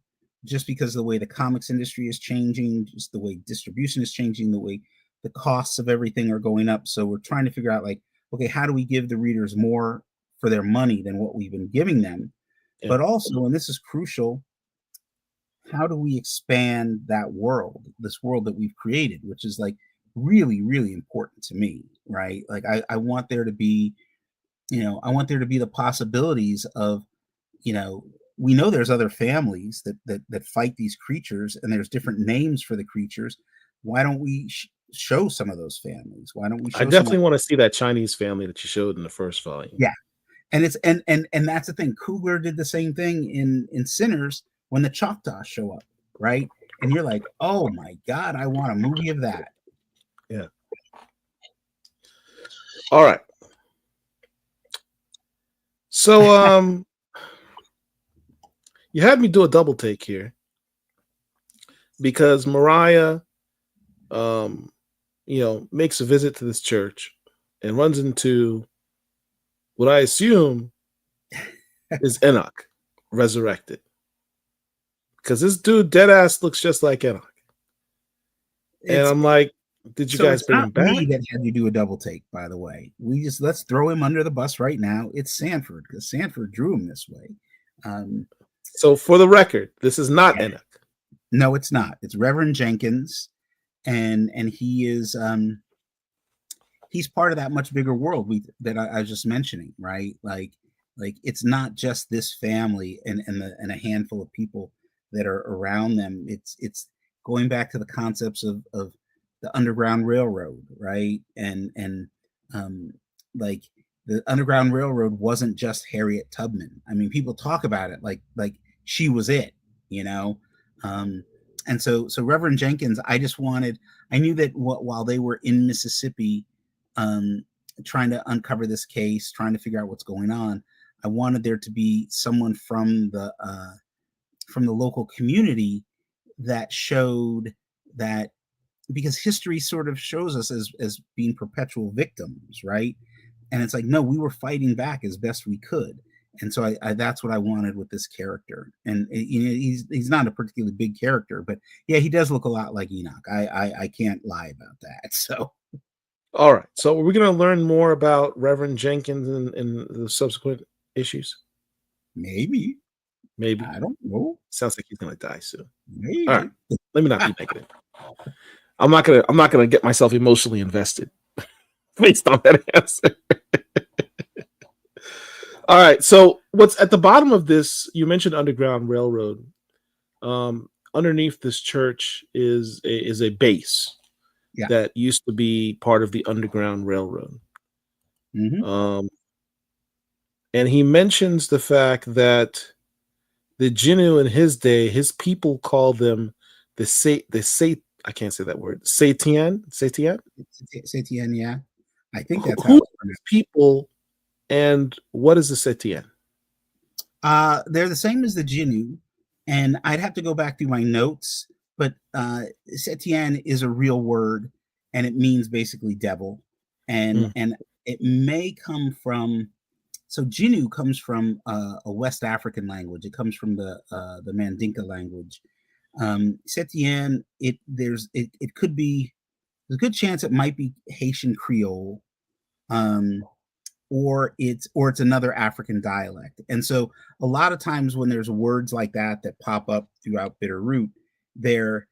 Speaker 2: just because of the way the comics industry is changing, just the way distribution is changing, the way the costs of everything are going up. So we're trying to figure out like, okay, how do we give the readers more for their money than what we've been giving them? Yeah. But also, and this is crucial, how do we expand that world, this world that we've created, which is like really, really important to me, right? Like I want there to be, you know, I want there to be the possibilities of, you know, we know there's other families that fight these creatures, and there's different names for the creatures. Why don't we show some of those families? Why don't we show
Speaker 1: I definitely want to see that Chinese family that you showed in the first volume.
Speaker 2: Yeah. And it's and that's the thing. Kugler did the same thing in Sinners when the Choctaws show up, right? And you're like, oh my God, I want a movie of that.
Speaker 1: Yeah. All right. So you had me do a double take here because Mariah you know, makes a visit to this church and runs into what I assume is Enoch resurrected. Because this dude dead ass looks just like Enoch. And I'm like, did you guys bring him back?
Speaker 2: Me that had you do a double take, by the way. Let's throw him under the bus right now. It's Sanford, because Sanford drew him this way.
Speaker 1: So for the record, this is not Enoch.
Speaker 2: No, it's not. It's Reverend Jenkins, and he is he's part of that much bigger world that I was just mentioning, right? Like it's not just this family and a handful of people that are around them. It's going back to the concepts of the Underground Railroad, right? And like the Underground Railroad wasn't just Harriet Tubman. I mean, people talk about it like she was it, you know. And so Reverend Jenkins, I knew that while they were in Mississippi, trying to uncover this case, trying to figure out what's going on, I wanted there to be someone from the local community that showed that, because history sort of shows us as being perpetual victims, right? And it's like, no, we were fighting back as best we could. And so I that's what I wanted with this character. And you know, he's not a particularly big character, but yeah, he does look a lot like Enoch. I can't lie about that. So,
Speaker 1: all right. So we're going to learn more about Reverend Jenkins in the subsequent issues.
Speaker 2: Maybe.
Speaker 1: I
Speaker 2: don't know.
Speaker 1: Sounds like he's going to die soon.
Speaker 2: Maybe.
Speaker 1: All right. Let me not be negative. I'm not gonna get myself emotionally invested based on that answer. All right. So what's at the bottom of this? You mentioned Underground Railroad. Underneath this church is a base that used to be part of the Underground Railroad.
Speaker 2: Mm-hmm.
Speaker 1: And he mentions the fact that the Jinoo in his day, his people called them I can't say that word. Satien?
Speaker 2: Satien, yeah. I think that's
Speaker 1: who people And what is the Setien?
Speaker 2: They're the same as the Jinoo, and I'd have to go back through my notes, but Setien is a real word, and it means basically devil, and it may come from. So Jinoo comes from a West African language. It comes from the Mandinka language. Setien, it could be, there's a good chance it might be Haitian Creole. Or it's another African dialect. And so a lot of times when there's words like that pop up throughout Bitterroot, they're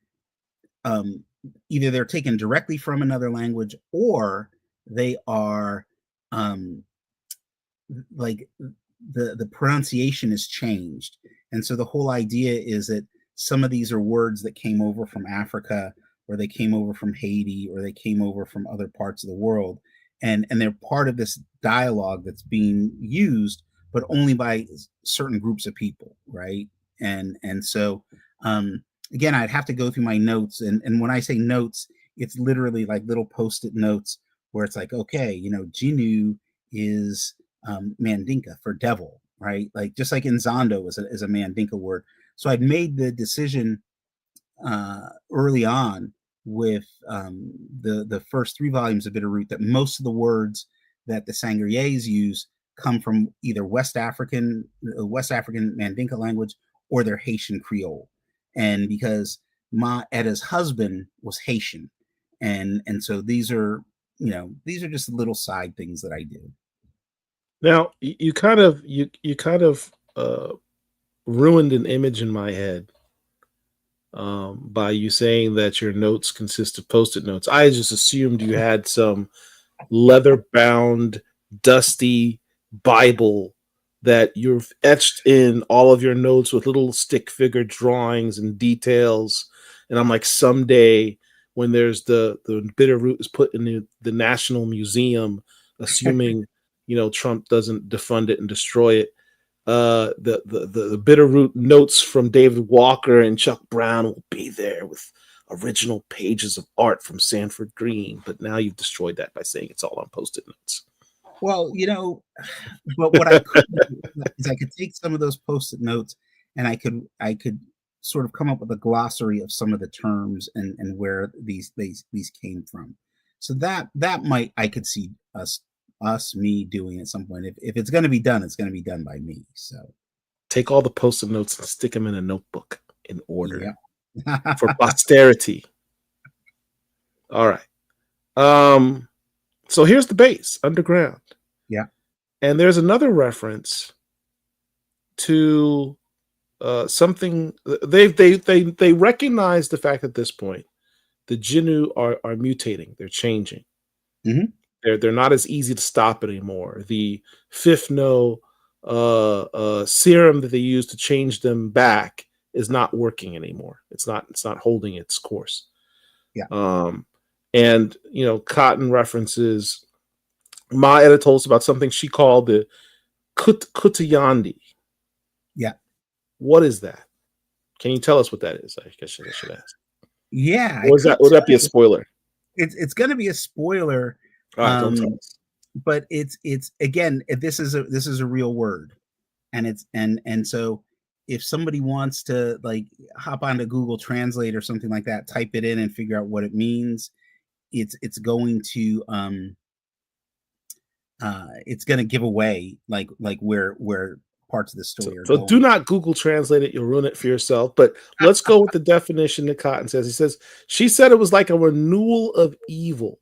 Speaker 2: either they're taken directly from another language, or they are like the pronunciation is changed. And so the whole idea is that some of these are words that came over from Africa, or they came over from Haiti, or they came over from other parts of the world. And they're part of this dialogue that's being used, but only by certain groups of people, right? And so again, I'd have to go through my notes, and when I say notes, it's literally like little post-it notes where it's like, okay, you know, Jinoo is Mandinka for devil, right? Like just like Inzondo is a Mandinka word. So I'd made the decision early on with the first 3 volumes of Bitterroot that most of the words that the Sangriers use come from either West African Mandinka language, or their Haitian Creole. And because Ma Etta's husband was Haitian, and so these are just little side things that I do.
Speaker 1: Now you kind of ruined an image in my head by you saying that your notes consist of post-it notes. I just assumed you had some leather-bound, dusty Bible that you've etched in all of your notes with little stick figure drawings and details. And I'm like, someday when there's the Bitterroot is put in the National Museum, assuming Trump doesn't defund it and destroy it, the Bitterroot notes from David Walker and Chuck Brown will be there with original pages of art from Sanford Green. But now you've destroyed that by saying it's all on post-it notes.
Speaker 2: Well, but what I could do is I could take some of those post-it notes, and I could sort of come up with a glossary of some of the terms and where these came from. So that might, I could see me doing at some point. If it's going to be done, it's going to be done by me. So
Speaker 1: take all the post-it notes and stick them in a notebook in order for
Speaker 2: Yeah.
Speaker 1: posterity. All right. So here's the base, underground.
Speaker 2: Yeah.
Speaker 1: And there's another reference to something. They recognize the fact at this point the Jinoo are mutating. They're changing.
Speaker 2: Mm-hmm.
Speaker 1: They're not as easy to stop anymore. The fifth no serum that they use to change them back is not working anymore. It's not holding its course.
Speaker 2: Yeah.
Speaker 1: And Cotton references Ma Etta told us about something she called the Kutayandi.
Speaker 2: Yeah.
Speaker 1: What is that? Can you tell us what that is? I guess I should ask.
Speaker 2: Yeah.
Speaker 1: Would that be a spoiler?
Speaker 2: It's going to be a spoiler.
Speaker 1: All right, don't tell us.
Speaker 2: But it's again, this is a real word, and it's and so if somebody wants to like hop onto Google Translate or something like that, type it in and figure out what it means, it's going to give away like where parts of the story are
Speaker 1: so
Speaker 2: going.
Speaker 1: Do not Google Translate it. You'll ruin it for yourself. But let's go with the definition that Cotton says. He says, she said it was like a renewal of evil,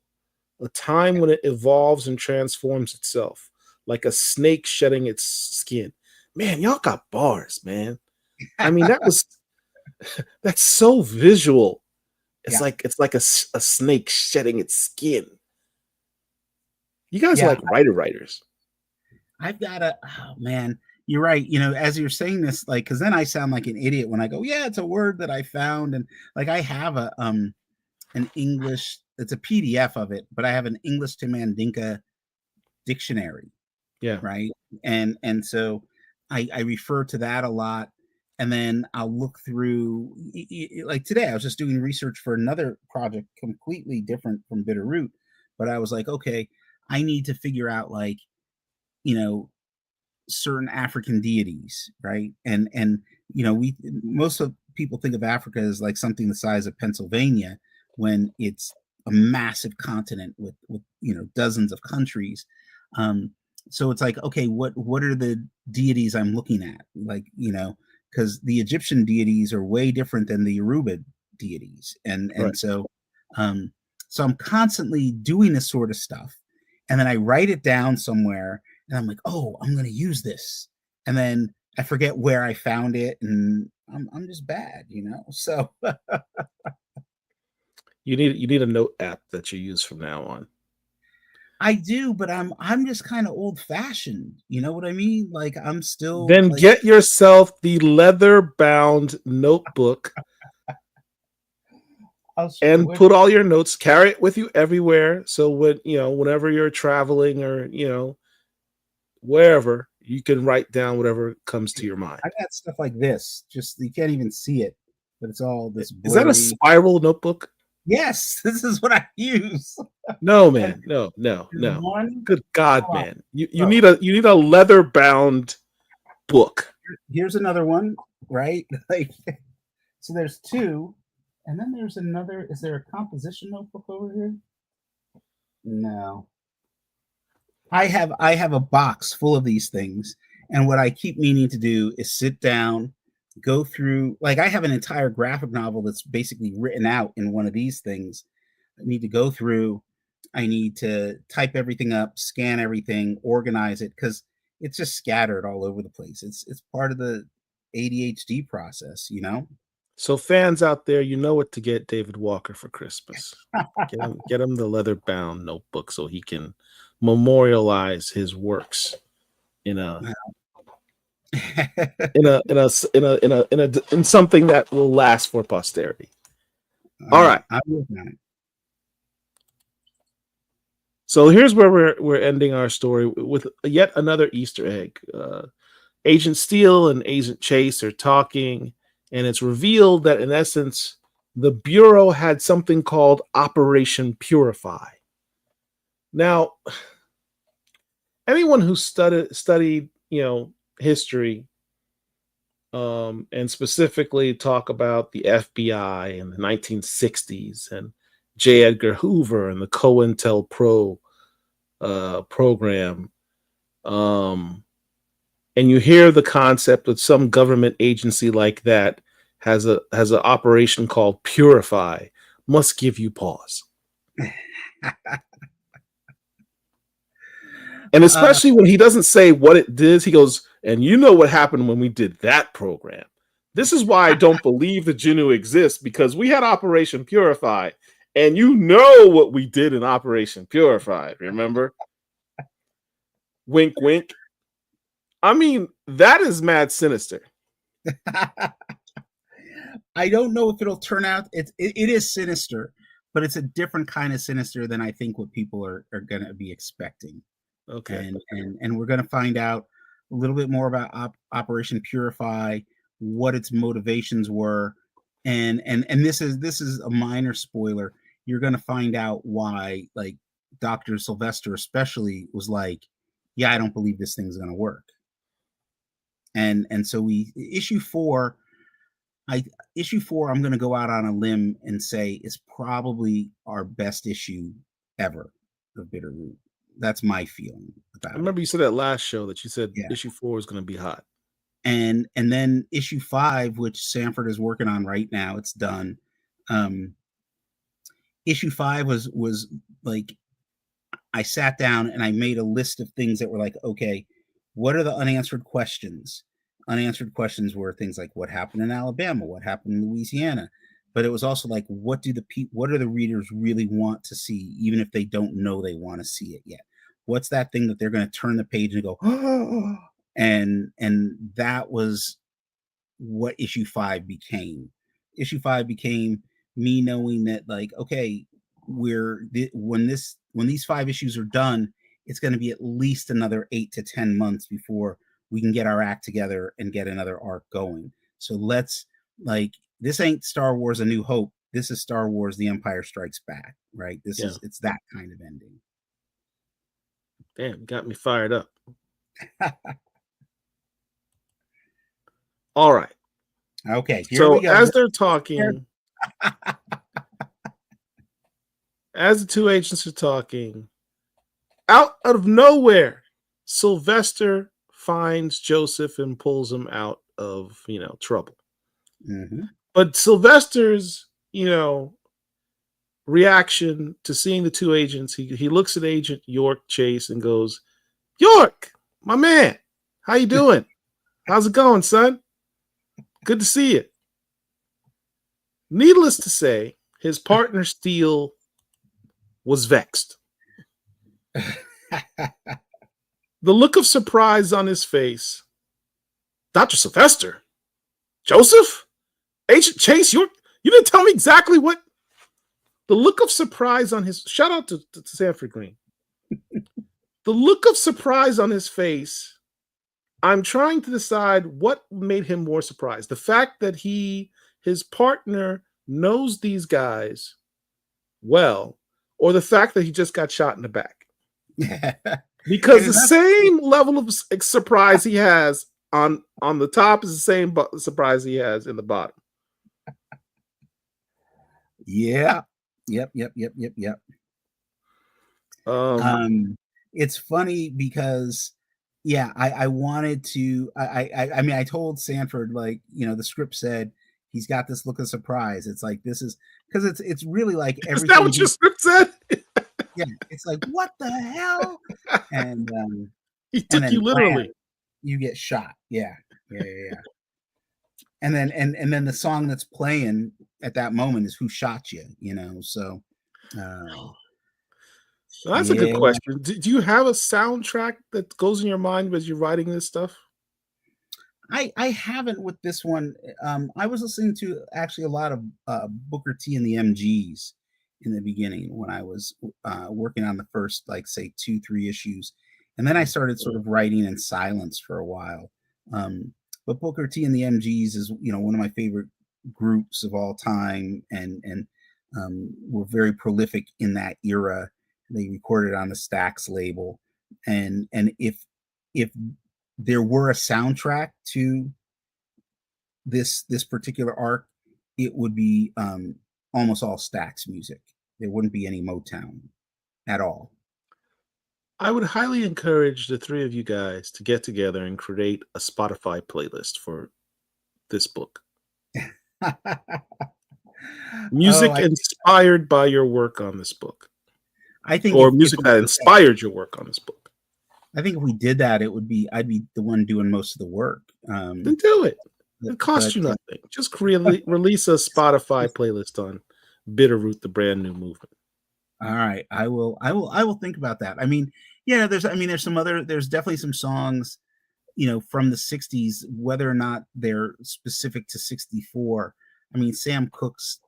Speaker 1: a time when it evolves and transforms itself, like a snake shedding its skin. Man, y'all got bars, man. I mean, that's so visual. It's like a snake shedding its skin. You guys are like writers.
Speaker 2: I've got oh man, you're right. As you're saying this, like, because then I sound like an idiot when I go, yeah, it's a word that I found, and like I have an English, it's a PDF of it, but I have an English to Mandinka dictionary.
Speaker 1: Yeah.
Speaker 2: Right. And so I refer to that a lot. And then I'll look through, like today, I was just doing research for another project completely different from Bitterroot. But I was like, okay, I need to figure out, like, certain African deities, right? And most of people think of Africa as like something the size of Pennsylvania when it's a massive continent with dozens of countries. So it's like, okay, what are the deities I'm looking at? Like, because the Egyptian deities are way different than the Yoruba deities, and
Speaker 1: Right.
Speaker 2: so so I'm constantly doing this sort of stuff, and then I write it down somewhere, and I'm like, oh, I'm going to use this, and then I forget where I found it, and I'm just bad, So
Speaker 1: You need a note app that you use from now on.
Speaker 2: I do, but I'm just kind of old fashioned. You know what I mean? Like I'm still.
Speaker 1: Then
Speaker 2: like,
Speaker 1: get yourself the leather bound notebook and put all your notes, carry it with you everywhere. So whenever you're traveling or, wherever, you can write down whatever comes to your mind.
Speaker 2: I got stuff like this. Just you can't even see it, but it's all this.
Speaker 1: Is that a spiral notebook?
Speaker 2: Yes, this is what I use.
Speaker 1: No, man. No.
Speaker 2: One,
Speaker 1: good God, man. You need a leather bound book.
Speaker 2: Here's another one, right? Like, so there's two, and then there's another. Is there a composition notebook over here? No. I have a box full of these things, and what I keep meaning to do is sit down, go through, like I have an entire graphic novel that's basically written out in one of these things. I need to go through, I need to type everything up, scan everything, organize it, because it's just scattered all over the place. It's part of the ADHD process,
Speaker 1: So fans out there, you know what to get David Walker for Christmas. Get him the leather bound notebook so he can memorialize his works in something that will last for posterity. All right. So here's where we're ending our story with yet another Easter egg. Agent Steele and Agent Chase are talking, and it's revealed that in essence, the Bureau had something called Operation Purify. Now, anyone who studied, history, and specifically talk about the FBI in the 1960s and J. Edgar Hoover and the COINTELPRO program, and you hear the concept of some government agency like that has an operation called Purify, must give you pause. And especially when he doesn't say what it did, he goes, and you know what happened when we did that program. This is why I don't believe the Jinoo exists, because we had Operation Purify, and you know what we did in Operation Purify, remember? Wink, wink. I mean, that is mad sinister.
Speaker 2: I don't know if it'll turn out. It is sinister, but it's a different kind of sinister than I think what people are going to be expecting.
Speaker 1: Okay.
Speaker 2: And we're going to find out a little bit more about Operation Purify, what its motivations were, and this is a minor spoiler. You're going to find out why, like, Dr. Sylvester especially was like, yeah, I don't believe this thing's going to work. And so issue 4, I'm going to go out on a limb and say is probably our best issue ever of Bitterroot. That's my feeling about it.
Speaker 1: I remember you said that last show that you said issue 4 is going to be hot.
Speaker 2: And then issue 5, which Sanford is working on right now, it's done. Issue 5 was like, I sat down and I made a list of things that were like, okay, what are the unanswered questions? Unanswered questions were things like what happened in Alabama, what happened in Louisiana, but it was also like, what are the readers really want to see, even if they don't know they want to see it yet? What's that thing that they're going to turn the page and go, oh, and that was what issue 5 became. Issue 5 became me knowing that, like, okay, when these 5 issues are done, it's going to be at least another 8 to 10 months before we can get our act together and get another arc going. So let's, like, this ain't Star Wars: A New Hope. This is Star Wars: The Empire Strikes Back, right? It's that kind of ending.
Speaker 1: Damn, got me fired up. All right.
Speaker 2: Okay, here
Speaker 1: So
Speaker 2: we go.
Speaker 1: as they're talking, as the two agents are talking, out of nowhere, Sylvester finds Joseph and pulls him out of, trouble.
Speaker 2: Mm-hmm.
Speaker 1: But Sylvester's, reaction to seeing the two agents, he looks at Agent York Chase and goes, "York, my man, how you doing? How's it going, son? Good to see you." Needless to say, his partner Steele was vexed. The look of surprise on his face. "Dr. Sylvester? Joseph? Agent Chase, you didn't tell me exactly what..." The look of surprise on his... Shout out to Sanford Green. The look of surprise on his face, I'm trying to decide what made him more surprised. The fact that his partner knows these guys well, or the fact that he just got shot in the back. Because the same level of surprise he has on the top is the same surprise he has in the bottom.
Speaker 2: Yeah. Yep. It's funny because, yeah, I wanted to. I mean, I told Sanford, like, the script said he's got this look of surprise. It's like, this is because it's really like everything.
Speaker 1: Is that what your script said?
Speaker 2: Yeah, it's like, what the hell? And
Speaker 1: he took you literally.
Speaker 2: You get shot. Yeah. And then the song that's playing at that moment is "Who Shot You?" So
Speaker 1: that's a good question. Do you have a soundtrack that goes in your mind as you're writing this stuff?
Speaker 2: I haven't with this one. I was listening to actually a lot of Booker T and the MGs in the beginning when I was working on the first, like, say 2-3 issues, and then I started sort of writing in silence for a while. But Booker T and the MGs is, one of my favorite groups of all time, and were very prolific in that era. They recorded on the Stax label, and if there were a soundtrack to this particular arc, it would be almost all Stax music. There wouldn't be any Motown at all.
Speaker 1: I would highly encourage the three of you guys to get together and create a Spotify playlist for this book. Music inspired by your work on this book.
Speaker 2: I think,
Speaker 1: or music that inspired your work on this book.
Speaker 2: I think if we did that, I'd be the one doing most of the work.
Speaker 1: Then do it. It costs you nothing. Just release a Spotify playlist on Bitterroot, the brand new movement.
Speaker 2: All right, I will think about that. I mean, yeah, there's definitely some songs, from the 60s, whether or not they're specific to 64. I mean, Sam Cooke's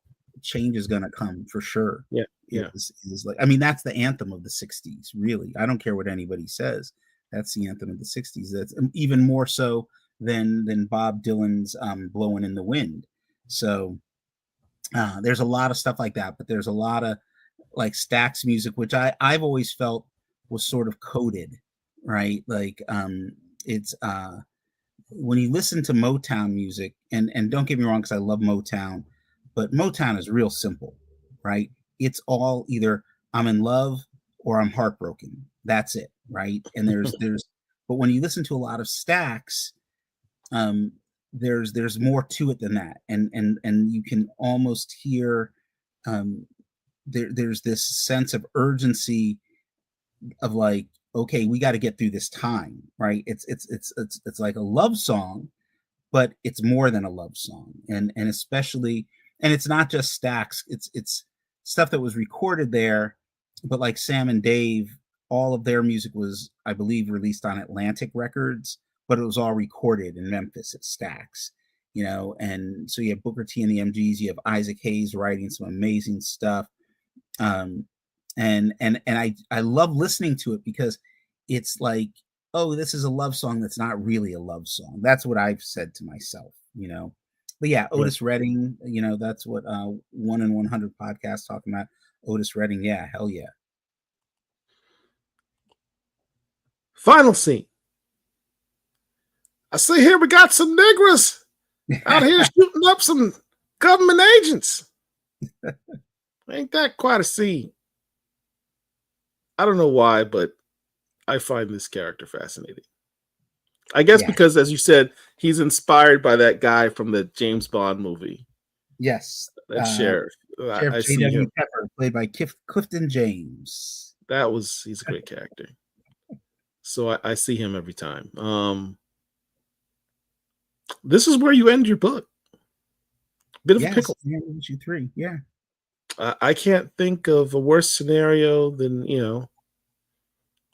Speaker 2: "Change Is Gonna Come" for sure.
Speaker 1: Yeah.
Speaker 2: Is like, I mean, that's the anthem of the 60s, really. I don't care what anybody says. That's the anthem of the 60s. That's even more so than Bob Dylan's "Blowing in the Wind." So there's a lot of stuff like that, but there's a lot of, like, Stax music, which I've always felt was sort of coded, right? Like, it's when you listen to Motown music, and don't get me wrong, because I love Motown, but Motown is real simple, right? It's all either I'm in love or I'm heartbroken. That's it, right? And there's but when you listen to a lot of Stax, there's more to it than that, and you can almost hear there's this sense of urgency of, like, okay, we got to get through this time, right? It's like a love song, but it's more than a love song, and especially, and it's not just Stax. It's stuff that was recorded there, but like Sam and Dave, all of their music was, I believe, released on Atlantic Records, but it was all recorded in Memphis at Stax, and so you have Booker T and the MGs, you have Isaac Hayes writing some amazing stuff. And I love listening to it because it's like, oh, this is a love song that's not really a love song. That's what I've said to myself, But yeah, Otis Redding, that's what 1 in 100 podcast talking about. Otis Redding, yeah, hell yeah.
Speaker 1: Final scene. I see here we got some niggers out here shooting up some government agents. Ain't that quite a scene? I don't know why, but I find this character fascinating. I guess because, as you said, he's inspired by that guy from the James Bond movie.
Speaker 2: Yes.
Speaker 1: That sheriff.
Speaker 2: Sheriff J.W. Pepper, played by Clifton James.
Speaker 1: He's a great character. So I see him every time. This is where you end your book. Bit of a pickle.
Speaker 2: Issue 3, yeah.
Speaker 1: I can't think of a worse scenario than,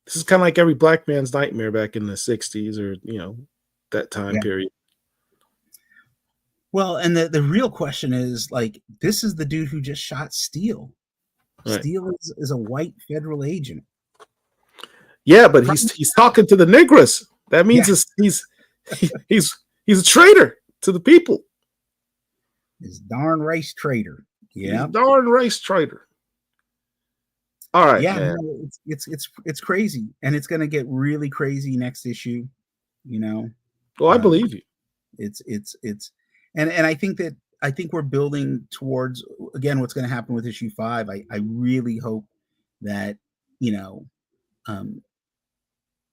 Speaker 1: this is kind of like every black man's nightmare back in the 60s or, that time period.
Speaker 2: Well, and the real question is, like, this is the dude who just shot Steele. Right. Steele is a white federal agent.
Speaker 1: Yeah, but he's talking to the niggers. That means he's a traitor to the people.
Speaker 2: He's darn race traitor. Yeah,
Speaker 1: darn race traitor. All right.
Speaker 2: Yeah, no, it's crazy, and it's going to get really crazy next issue.
Speaker 1: Well, I believe you.
Speaker 2: It's and I think we're building towards, again, what's going to happen with issue 5. I really hope that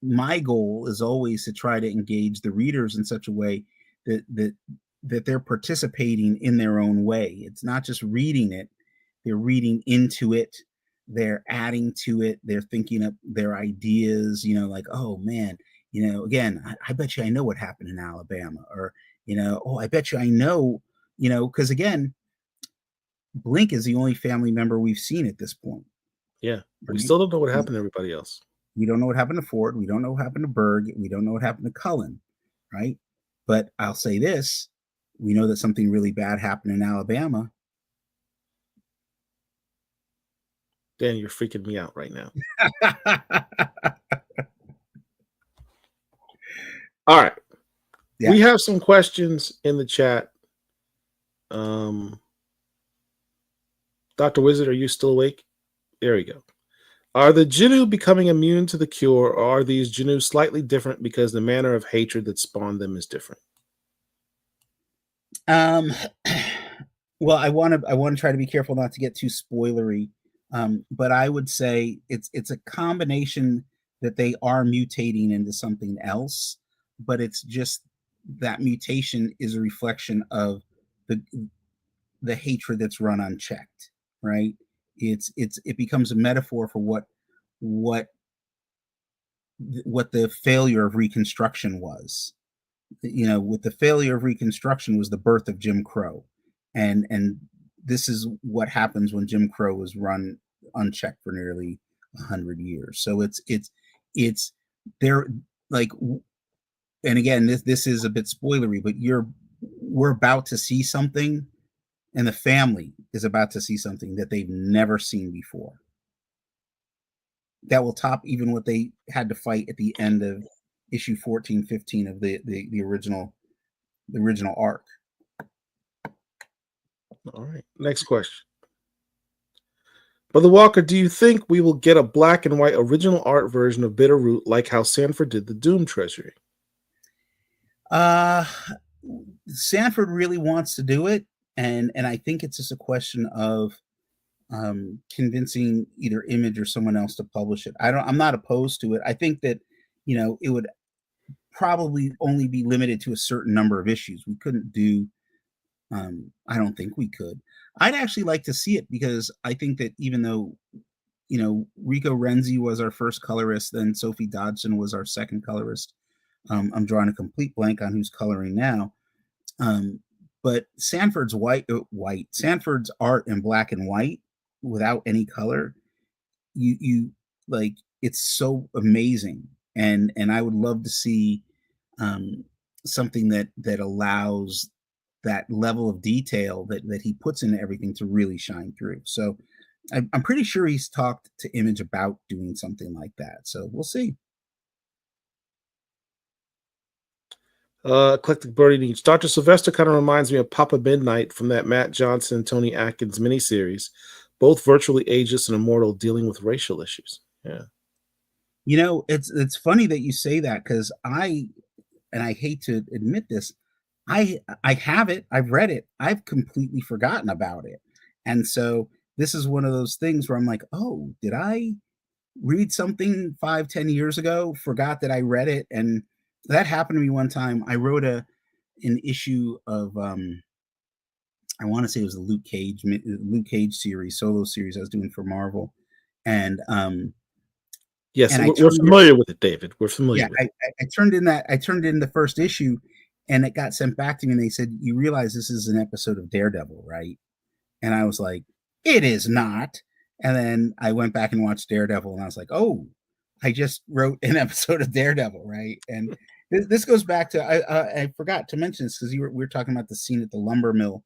Speaker 2: my goal is always to try to engage the readers in such a way that they're participating in their own way. It's not just reading it, they're reading into it, they're adding to it, they're thinking up their ideas, like, oh man, again, I bet you I know what happened in Alabama, or, oh, I bet you I know, because again, Blink is the only family member we've seen at this point.
Speaker 1: Yeah. We still don't know what happened to everybody else.
Speaker 2: We don't know what happened to Ford. We don't know what happened to Berg. We don't know what happened to Cullen, right? But I'll say this. We know that something really bad happened in Alabama.
Speaker 1: Dan, you're freaking me out right now. All right. Yeah. We have some questions in the chat. Dr. Wizard, are you still awake? There we go. Are the Jinoo becoming immune to the cure, or are these Jinoo slightly different because the manner of hatred that spawned them is different?
Speaker 2: Well, I want to try to be careful not to get too spoilery, but I would say it's a combination that they are mutating into something else, but it's just that mutation is a reflection of the hatred that's run unchecked, right? It becomes a metaphor for what the failure of Reconstruction was. With the failure of Reconstruction was the birth of Jim Crow, and this is what happens when Jim Crow was run unchecked for nearly 100 years. So it's there, like, and again, this is a bit spoilery, but we're about to see something, and the family is about to see something that they've never seen before. That will top even what they had to fight at the end of issue 14, 15 of the original arc.
Speaker 1: All right. Next question. Brother Walker, do you think we will get a black and white original art version of Bitterroot like how Sanford did the Doom Treasury?
Speaker 2: Sanford really wants to do it, and I think it's just a question of convincing either Image or someone else to publish it. I'm not opposed to it. I think that it would probably only be limited to a certain number of issues. We couldn't do I don't think we could. I'd actually like to see it, because I think that even though Rico Renzi was our first colorist, then Sophie Dodson was our second colorist. I'm drawing a complete blank on who's coloring now. But Sanford's Sanford's art in black and white without any color, you like, it's so amazing. And I would love to see something that allows that level of detail that he puts into everything to really shine through. So I'm pretty sure he's talked to Image about doing something like that. So we'll see.
Speaker 1: Eclectic Birdie needs Dr. Sylvester kind of reminds me of Papa Midnight from that Matt Johnson and Tony Atkins miniseries, both virtually ageless and immortal, dealing with racial issues. Yeah.
Speaker 2: It's funny that you say that, because I and I hate to admit this, I have it, I've read it, I've completely forgotten about it. And so this is one of those things where I'm like, oh, did I read something 5-10 years ago, forgot that I read it? And that happened to me one time. I wrote an issue of I want to say it was the Luke Cage series, solo series I was doing for Marvel. And
Speaker 1: Yes,
Speaker 2: and I
Speaker 1: we're
Speaker 2: turned
Speaker 1: familiar with it, David. We're familiar
Speaker 2: yeah,
Speaker 1: with it.
Speaker 2: I turned in the first issue, and it got sent back to me, and they said, "You realize this is an episode of Daredevil, right?" And I was like, "It is not." And then I went back and watched Daredevil, and I was like, "Oh, I just wrote an episode of Daredevil, right?" And this goes back to I forgot to mention this because we were talking about the scene at the lumber mill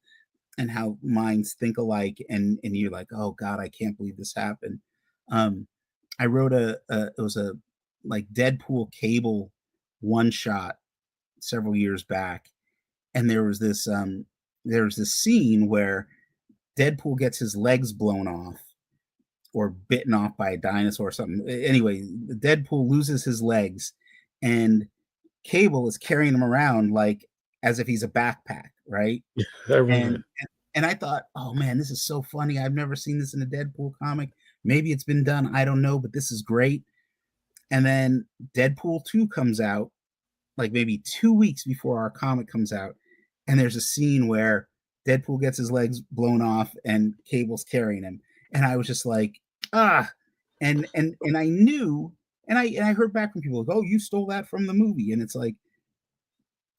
Speaker 2: and how minds think alike, and you're like, "Oh God, I can't believe this happened." I wrote it was a like Deadpool Cable one shot several years back, and there was this scene where Deadpool gets his legs blown off or bitten off by a dinosaur or something. Anyway, Deadpool loses his legs, and Cable is carrying him around like as if he's a backpack, right?
Speaker 1: I remember
Speaker 2: And
Speaker 1: that.
Speaker 2: and I thought, oh man, this is so funny. I've never seen this in a Deadpool comic. Maybe it's been done, I don't know, but this is great. And then Deadpool 2 comes out like maybe 2 weeks before our comic comes out. And there's a scene where Deadpool gets his legs blown off and Cable's carrying him. And I was just like, ah. And I knew, and I heard back from people like, oh, you stole that from the movie. And it's like,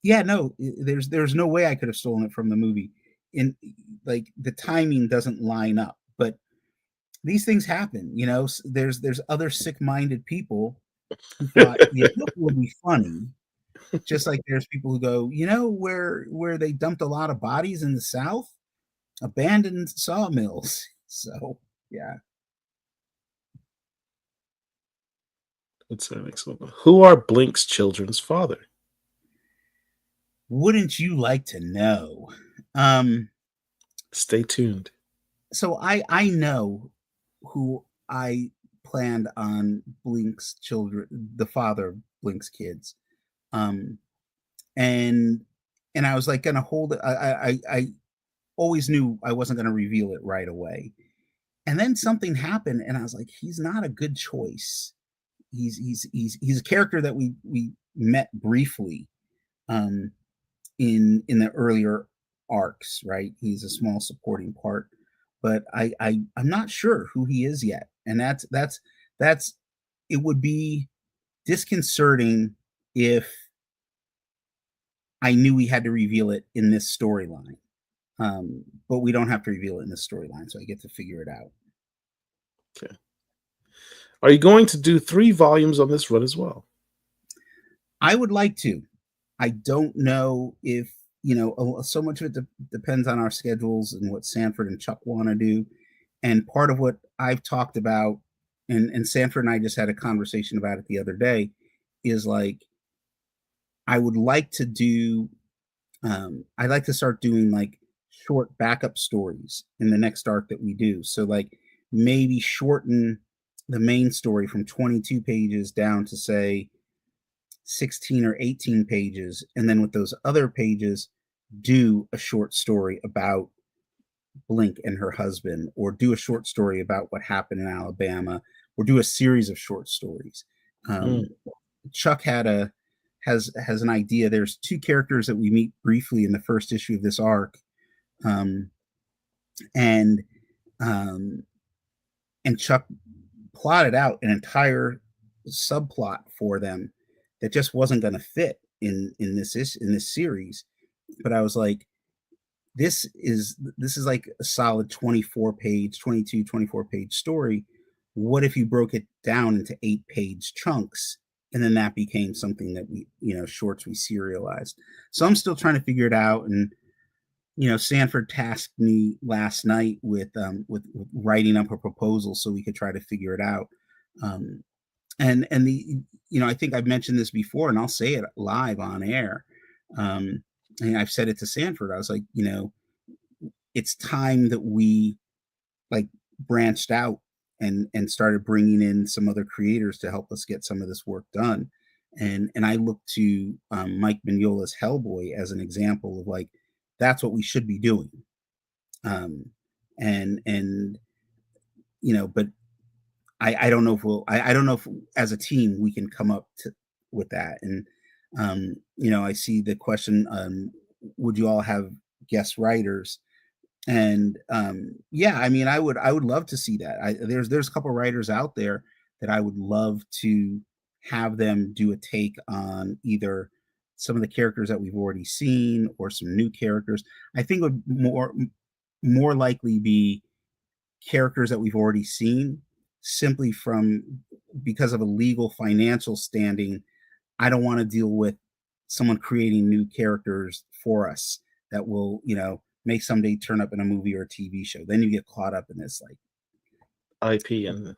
Speaker 2: yeah, no, there's no way I could have stolen it from the movie. In like the timing doesn't line up. But these things happen, you know. There's other sick-minded people who thought the book would be funny, just like there's people who go, you know, where they dumped a lot of bodies in the South, abandoned sawmills. So yeah,
Speaker 1: That's an excellent one. Who are Blink's children's father?
Speaker 2: wouldn't you like to know? Um,
Speaker 1: Stay tuned.
Speaker 2: so I know who I planned on Blink's children, the father of Blink's kids. Um, and I was like gonna hold it. I always knew I wasn't gonna reveal it right away. And then something happened, and I was like, he's not a good choice. He's a character that we met briefly in the earlier arcs, right? He's a small supporting part, but I'm not sure who he is yet, and that's it would be disconcerting if I knew we had to reveal it in this storyline. But we don't have to reveal it in this storyline, so I get to figure it out.
Speaker 1: Okay. Are you going to do 3 volumes on this run as well?
Speaker 2: I would like to. I don't know if, you know, so much of it depends on our schedules and what Sanford and Chuck want to do. And part of what I've talked about, and Sanford and I just had a conversation about it the other day, is like, I would like to do, I'd like to start doing like short backup stories in the next arc that we do. So, like, maybe shorten the main story from 22 pages down to, say, 16 or 18 pages, and then with those other pages do a short story about Blink and her husband, or do a short story about what happened in Alabama, or do a series of short stories.
Speaker 1: Mm.
Speaker 2: Chuck has an idea. There's 2 characters that we meet briefly in the first issue of this arc, um, and um, Chuck plotted out an entire subplot for them that just wasn't going to fit in this series. But I was like, this is like a solid 24 page story. What if you broke it down into 8-page chunks, and then that became something that we, you know, shorts we serialized? So I'm still trying to figure it out. And you know, Sanford tasked me last night with writing up a proposal so we could try to figure it out. Um, and the, you know, I think I've mentioned this before, and I'll say it live on air. And I've said it to Sanford. I was like, you know, it's time that we like branched out and started bringing in some other creators to help us get some of this work done. and I look to Mike Mignola's Hellboy as an example of like that's what we should be doing. And you know, but I don't know if I don't know if as a team we can come up with that. And you know, I see the question, would you all have guest writers? And yeah, I mean, I would love to see that. There's a couple writers out there that I would love to have them do a take on either some of the characters that we've already seen or some new characters. I think it would more likely be characters that we've already seen, simply from because of a legal financial standing. I don't want to deal with someone creating new characters for us that will, you know, may someday turn up in a movie or a TV show. Then you get caught up in this like
Speaker 1: IP and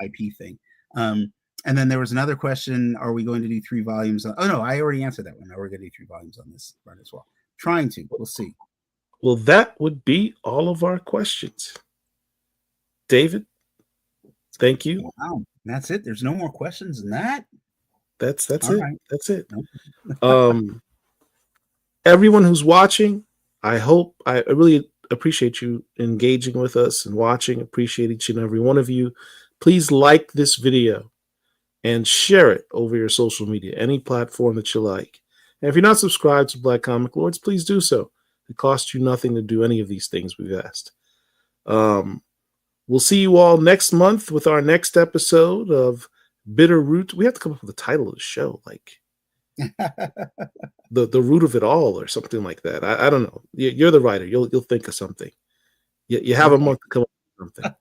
Speaker 2: IP thing. And then there was another question: are we going to do 3 volumes? Oh no, I already answered that one. Now we're going to do 3 volumes on this run as well. Trying to, we'll see.
Speaker 1: Well, that would be all of our questions. David, thank you.
Speaker 2: Wow, that's it. There's no more questions than that.
Speaker 1: That's
Speaker 2: All
Speaker 1: it.
Speaker 2: right.
Speaker 1: That's it. Everyone who's watching, I really appreciate you engaging with us and watching. Appreciate each and every one of you. Please like this video and share it over your social media, any platform that you like. And if you're not subscribed to Black Comic Lords, please do so. It costs you nothing to do any of these things we've asked. We'll see you all next month with our next episode of Bitter Root. We have to come up with a title of the show, like the root of it all or something like that. I don't know. You're the writer. You'll think of something. You have a month to come up with something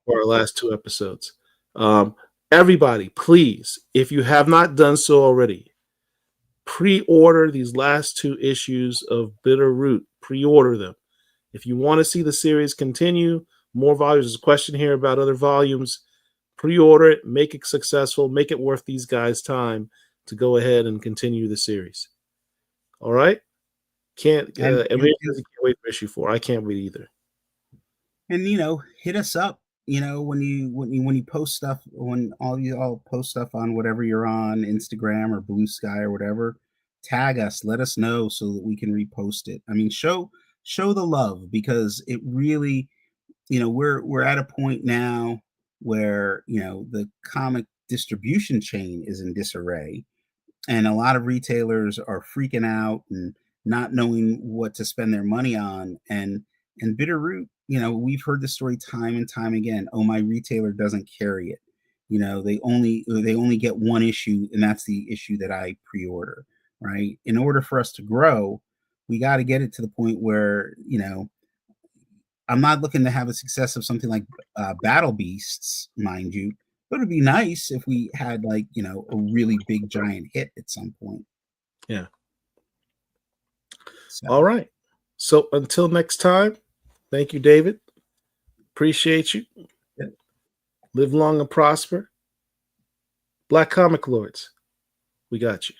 Speaker 1: for our last 2 episodes. Everybody, please, if you have not done so already, pre-order these last 2 issues of Bitter Root. Pre-order them. If you want to see the series continue, more volumes. There's a question here about other volumes. Pre-order it, make it successful, make it worth these guys' time to go ahead and continue the series. All right? Can't wait for issue 4. I can't wait either.
Speaker 2: And you know, hit us up. You know, when you post stuff, when all post stuff on whatever you're on, Instagram or Blue Sky or whatever, tag us, let us know so that we can repost it. I mean, show the love, because it really, you know, we're at a point now where, you know, the comic distribution chain is in disarray, and a lot of retailers are freaking out and not knowing what to spend their money on. And Bitterroot, you know, we've heard the story time and time again. Oh, my retailer doesn't carry it. You know, they only get 1 issue, and that's the issue that I pre-order. Right? In order for us to grow, we got to get it to the point where, you know, I'm not looking to have a success of something like Battle Beasts, mind you, but it'd be nice if we had, like, you know, a really big giant hit at some point.
Speaker 1: Yeah.
Speaker 2: So.
Speaker 1: All right. So until next time, thank you, David. Appreciate you.
Speaker 2: Yeah.
Speaker 1: Live long and prosper. Black Comic Lords, we got you.